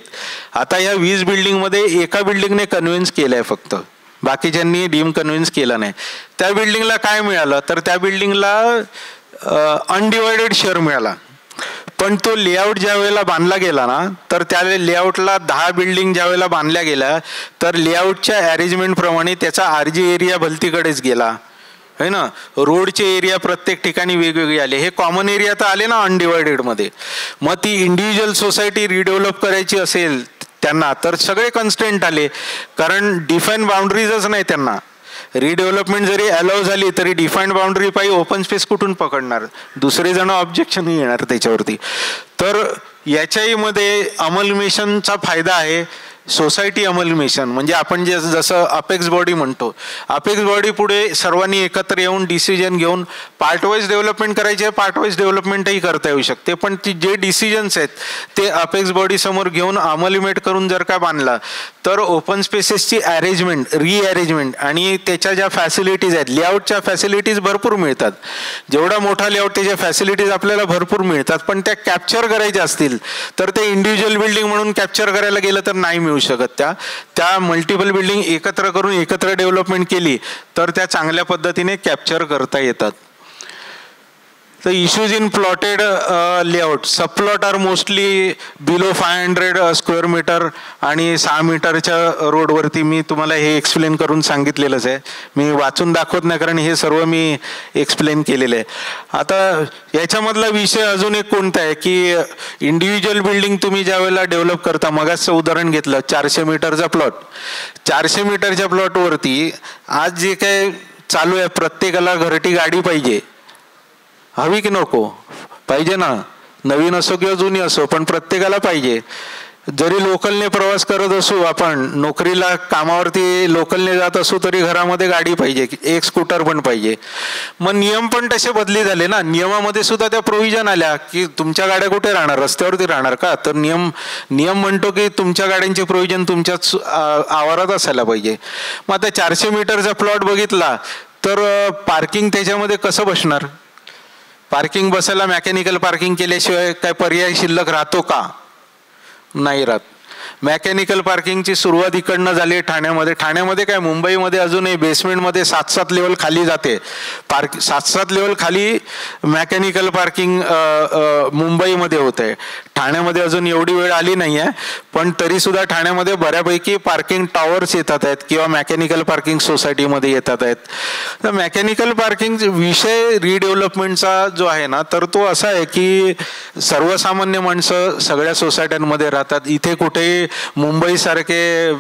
आता या 20 बिल्डिंगमध्ये एका बिल्डिंगने कन्व्हिन्स केलंय फक्त, बाकीच्यांनी डीम कन्व्हिन्स केलं नाही. त्या बिल्डिंगला काय मिळालं, तर त्या बिल्डिंगला अनडिवायडेड शेअर मिळाला. पण तो लेआउट ज्या वेळेला बांधला गेला ना, तर त्या लेआउटला 10 बिल्डिंग ज्या वेळेला बांधल्या गेल्या तर लेआउटच्या अरेंजमेंट प्रमाणे त्याचा RG एरिया भलतीकडेच गेला है ना. रोडचे एरिया प्रत्येक ठिकाणी वेगवेगळे आले, हे कॉमन एरिया तर आले ना अनडिवायडेड मध्ये. मग ती इंडिव्हिज्युअल सोसायटी रिडेव्हलप करायची असेल त्यांना तर सगळे कन्स्ट्रेंट आले, कारण डिफाईन बाउंड्रीजच नाही त्यांना. रिडेव्हलपमेंट जरी अलाउ झाली तरी डिफाईन्ड बाउंड्री पाहिजे, ओपन स्पेस कुठून पकडणार, दुसरे जण ऑब्जेक्शन येणार त्याच्यावरती. तर याच्याही मध्ये अमलमेशनचा फायदा आहे. सोसायटी अमलमेशन म्हणजे आपण जे जसं अपेक्स बॉडी म्हणतो, अपेक्स बॉडी पुढे सर्वांनी एकत्र येऊन डिसिजन घेऊन पार्ट वाईज डेव्हलपमेंट करायचे, पार्ट वाईज डेव्हलपमेंटही करता येऊ शकते. पण ती जे डिसिजन्स आहेत ते अपेक्स बॉडी समोर घेऊन अमलमेट करून जर का बांधला तर ओपन स्पेसेसची अरेंजमेंट, रिअरेंजमेंट आणि त्याच्या ज्या फॅसिलिटीज आहेत, लेआउटच्या फॅसिलिटीज भरपूर मिळतात. जेवढा मोठा लेआउट त्याच्या फॅसिलिटीज आपल्याला भरपूर मिळतात, पण त्या कॅप्चर करायच्या असतील तर ते इंडिव्हिज्युअल बिल्डिंग म्हणून कॅप्चर करायला गेलं तर नाही मिळू शकत. त्या मल्टिपल बिल्डिंग एकत्र करून एकत्र डेव्हलपमेंट केली तर त्या चांगल्या पद्धतीने कॅप्चर करता येतात. The issues in plotted layout, subplot are mostly below 500 square meter आणि 6 मीटरच्या रोडवरती मी तुम्हाला हे एक्सप्लेन करून सांगितलेलंच आहे. मी वाचून दाखवत नाही कारण हे सर्व मी एक्सप्लेन केलेलं आहे. आता याच्यामधला विषय अजून एक कोणता आहे की इंडिव्हिज्युअल बिल्डिंग तुम्ही ज्या वेळेला डेव्हलप करता, मगाचं उदाहरण घेतलं 400 मीटरचा प्लॉट, 400 मीटरच्या प्लॉटवरती आज जे काय चालू आहे, प्रत्येकाला घरटी गाडी पाहिजे, हवी की नको? पाहिजे ना, नवीन असो किंवा जुनी असो, पण प्रत्येकाला पाहिजे. जरी लोकलने प्रवास करत असू, आपण नोकरीला कामावरती लोकलने जात असू, तरी घरामध्ये गाडी पाहिजे, एक स्कूटर पण पाहिजे. मग नियम पण तसे बदली झाले ना. नियमामध्ये सुद्धा त्या प्रोव्हिजन आल्या की तुमच्या गाड्या कुठे राहणार, रस्त्यावरती राहणार का? तर नियम म्हणतो की तुमच्या गाड्यांची प्रोव्हिजन तुमच्याच आवारात असायला पाहिजे. मग आता 400 मीटरचा प्लॉट बघितला तर पार्किंग त्याच्यामध्ये कसं बसणार? पार्किंग बसायला मेकॅनिकल पार्किंग केल्याशिवाय काय पर्याय शिल्लक राहतो का? नाही राहत. मेकॅनिकल पार्किंगची सुरुवात इकडनं झाली ठाण्यामध्ये. ठाण्यामध्ये काय, मुंबईमध्ये अजूनही बेसमेंटमध्ये 7-7 लेवल खाली जाते. 7-7 लेवल खाली मेकॅनिकल पार्किंग मुंबईमध्ये होत आहे. ठाण्यामध्ये अजून एवढी वेळ आली नाही आहे, पण तरी सुद्धा ठाण्यामध्ये बऱ्यापैकी पार्किंग टॉवर्स येतात आहेत किंवा मेकॅनिकल पार्किंग सोसायटीमध्ये येतात आहेत. तर मेकॅनिकल पार्किंग विषय रिडेव्हलपमेंटचा जो आहे ना, तर तो असा आहे की सर्वसामान्य माणसं सगळ्या सोसायट्यांमध्ये राहतात. इथे कुठे मुंबईसारखे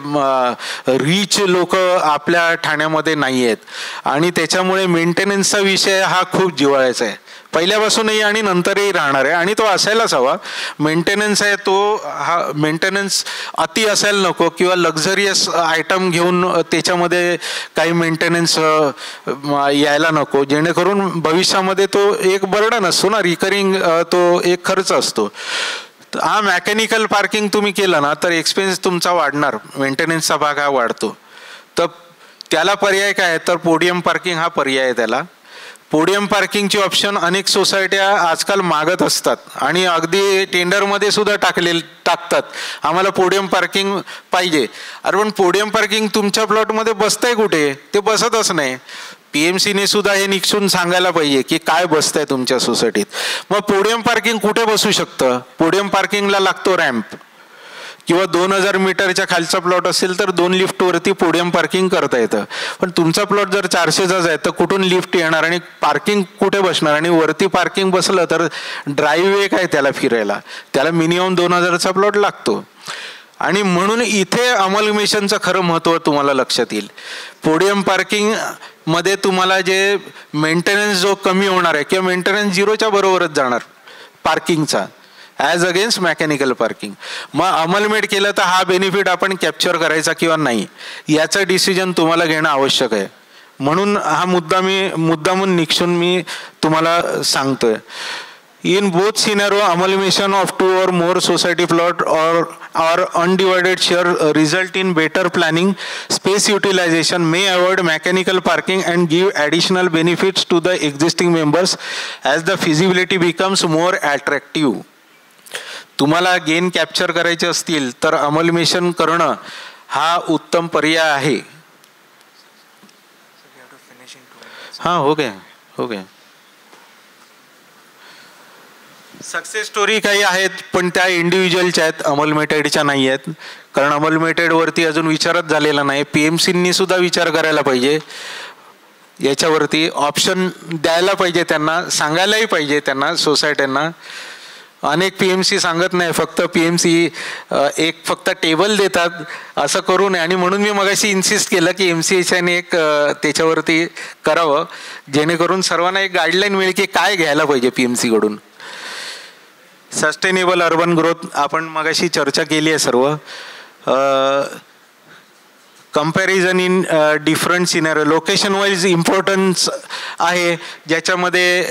रिच लोक आपल्या ठाण्यामध्ये नाही आहेत आणि त्याच्यामुळे मेंटेनन्सचा विषय हा खूप जिव्हाळ्याचा आहे, पहिल्यापासूनही आणि नंतरही राहणार आहे. आणि तो असायलाच हवा. मेंटेनन्स आहे तो, हा मेंटेनन्स अति असायला नको किंवा लक्झरियस आयटम घेऊन त्याच्यामध्ये काही मेंटेनन्स यायला नको, जेणेकरून भविष्यामध्ये तो एक बर्डन असतो ना, रिकरिंग तो एक खर्च असतो. हा मेकॅनिकल पार्किंग तुम्ही केलं ना तर एक्सपेन्स तुमचा वाढणार, मेंटेनन्सचा भाग हा वाढतो. तर त्याला पर्याय काय आहे, तर पोडियम पार्किंग हा पर्याय आहे त्याला. पोडियम पार्किंगची ऑप्शन अनेक सोसायट्या आजकाल मागत असतात आणि अगदी टेंडरमध्ये सुद्धा टाकतात, आम्हाला पोडियम पार्किंग पाहिजे. अरे पण पोडियम पार्किंग तुमच्या प्लॉटमध्ये बसतंय कुठे? ते बसतच नाही. PMCने सुद्धा हे निक्षून सांगायला पाहिजे की काय बसतंय तुमच्या सोसायटीत. मग पोडियम पार्किंग कुठे बसू शकतं? पोडियम पार्किंगला लागतो रॅम्प, किंवा 2000 मीटरच्या खालचा प्लॉट असेल तर 2 लिफ्टवरती पोडियम पार्किंग करता येतं. पण तुमचा प्लॉट जर 400चाच आहे तर कुठून लिफ्ट येणार आणि पार्किंग कुठे बसणार? आणि वरती पार्किंग बसलं तर ड्राईव्हवे काय त्याला फिरायला, त्याला मिनिमम 2000चा प्लॉट लागतो. आणि म्हणून इथे अमलमेशनचं खरं महत्त्व तुम्हाला लक्षात येईल. पोडियम पार्किंग मध्ये तुम्हाला जे मेंटेनन्स जो कमी होणार आहे किंवा मेंटेनन्स 0च्या बरोबरच जाणार पार्किंगचा, ॲज अगेन्स्ट मेकॅनिकल पार्किंग. मग अमलमेट केलं तर हा बेनिफिट आपण कॅप्चर करायचा किंवा नाही याचं डिसिजन तुम्हाला घेणं आवश्यक आहे. म्हणून हा मुद्दामून निक्षून मी तुम्हाला सांगतोय. In both scenario, amalgamation of 2 or more society plot or undivided share result in better planning, space utilization, may avoid mechanical parking and give additional benefits to the existing members as the feasibility becomes more attractive. तुम्हाला gain capture करायचे असतील तर अमलमेशन करणं हा उत्तम पर्याय आहे. हा हो गया. सक्सेस स्टोरी काही आहेत पण त्या इंडिव्हिज्युअलच्या आहेत, अमलमेटेडच्या नाही आहेत. कारण अमलमेटेडवरती अजून विचारच झालेला नाही. PMCनी सुद्धा विचार करायला पाहिजे याच्यावरती, ऑप्शन द्यायला पाहिजे त्यांना, सांगायलाही पाहिजे त्यांना सोसायट्यांना. अनेक PMC सांगत नाही, फक्त PMC एक फक्त टेबल देतात असं करू नये. आणि म्हणून मी मगाशी इन्सिस्ट केलं की MCHने एक त्याच्यावरती करावं, जेणेकरून सर्वांना एक गाईडलाईन मिळेल की काय घ्यायला पाहिजे PMC कडून. सस्टेनेबल अर्बन ग्रोथ आपण मगाशी चर्चा केली आहे सर्व. Comparison in different scenario, location wise importance आहे, ज्याच्यामध्ये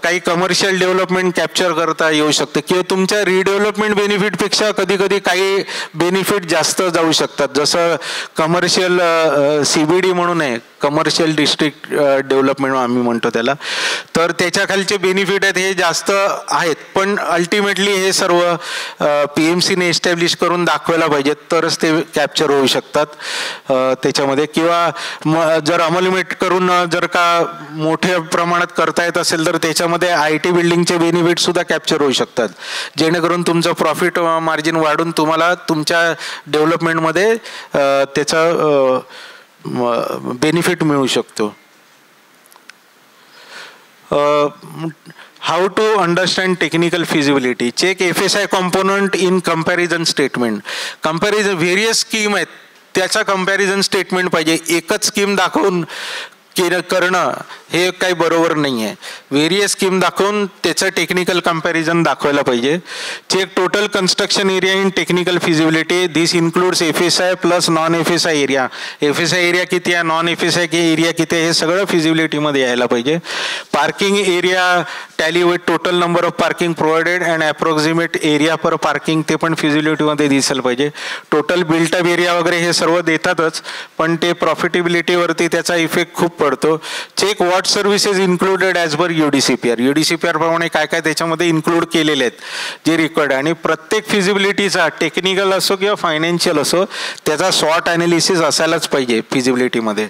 काही कमर्शियल डेव्हलपमेंट कॅप्चर करता येऊ शकते किंवा तुमच्या रिडेव्हलपमेंट बेनिफिटपेक्षा कधी कधी काही बेनिफिट जास्त जाऊ शकतात. जसं कमर्शियल CBD म्हणून आहे, कमर्शियल डिस्ट्रिक्ट डेव्हलपमेंट आम्ही म्हणतो त्याला. तर त्याच्या खालचे बेनिफिट आहेत हे जास्त आहेत, पण अल्टिमेटली हे सर्व PMCने एस्टॅब्लिश करून दाखवायला पाहिजेत, तरच ते कॅप्चर होऊ शकतात त्याच्यामध्ये. किंवा जर अमलमेट करून जर का मोठ्या प्रमाणात करता येत असेल तर त्याच्यामध्ये IT बिल्डिंगचे बेनिफिट सुद्धा कॅप्चर होऊ शकतात, जेणेकरून तुमचं प्रॉफिट मार्जिन वाढून तुम्हाला तुमच्या डेव्हलपमेंटमध्ये त्याचा बेनिफिट मिळू शकतो. How to understand technical feasibility? Check FSI component in comparison statement. Comparison various scheme आहेत त्याचा कंपॅरिझन स्टेटमेंट पाहिजे. एकच स्कीम दाखवून करणं हे काही बरोबर नाही आहे. व्हेरियस स्कीम दाखवून त्याचं टेक्निकल कंपॅरिझन दाखवायला पाहिजे. Check total construction area in technical feasibility. This includes FSI plus non FSI area. FSI area किती आहे, नॉन FSI एरिया किती आहे, हे सगळं फिजिबिलिटीमध्ये यायला पाहिजे. Parking area tally with total number of parking provided and approximate area per parking, ते पण फिजिबिलिटीमध्ये दिसायला पाहिजे. टोटल बिल्टअप एरिया वगैरे हे सर्व देतातच, पण ते प्रॉफिटेबिलिटीवरती त्याचा इफेक्ट खूप पडतो. Check what services included as per UDCPR. UDCPR प्रमाणे काय काय त्याच्यामध्ये इन्क्लूड केलेले आहेत जे रिक्वायर्ड. आणि प्रत्येक फिजिबिलिटीचा टेक्निकल असो किंवा फायनान्शियल असो त्याचा स्वॉट ॲनालिसिस असायलाच पाहिजे फिजिबिलिटीमध्ये.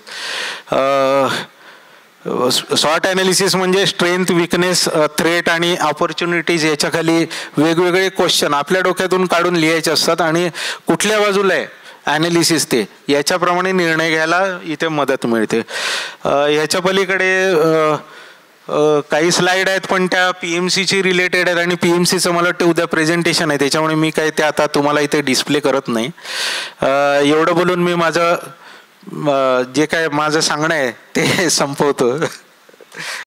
स्वॉट ॲनालिसिस म्हणजे स्ट्रेंथ, विकनेस, थ्रेट आणि ऑपॉर्च्युनिटीज याच्या खाली वेगवेगळे क्वेश्चन आपल्या डोक्यातून काढून लिहायचे असतात आणि कुठल्या बाजूला आहे ॲनालिसिस ते याच्याप्रमाणे निर्णय घ्यायला इथे मदत मिळते. ह्याच्या पलीकडे काही स्लाईड आहेत पण त्या PMCची रिलेटेड आहेत आणि PMCचं मला वाटतं उद्या प्रेझेंटेशन आहे, त्याच्यामुळे मी काही ते आता तुम्हाला इथे डिस्प्ले करत नाही. एवढं बोलून मी माझं जे काय माझं सांगणं आहे ते संपवतो.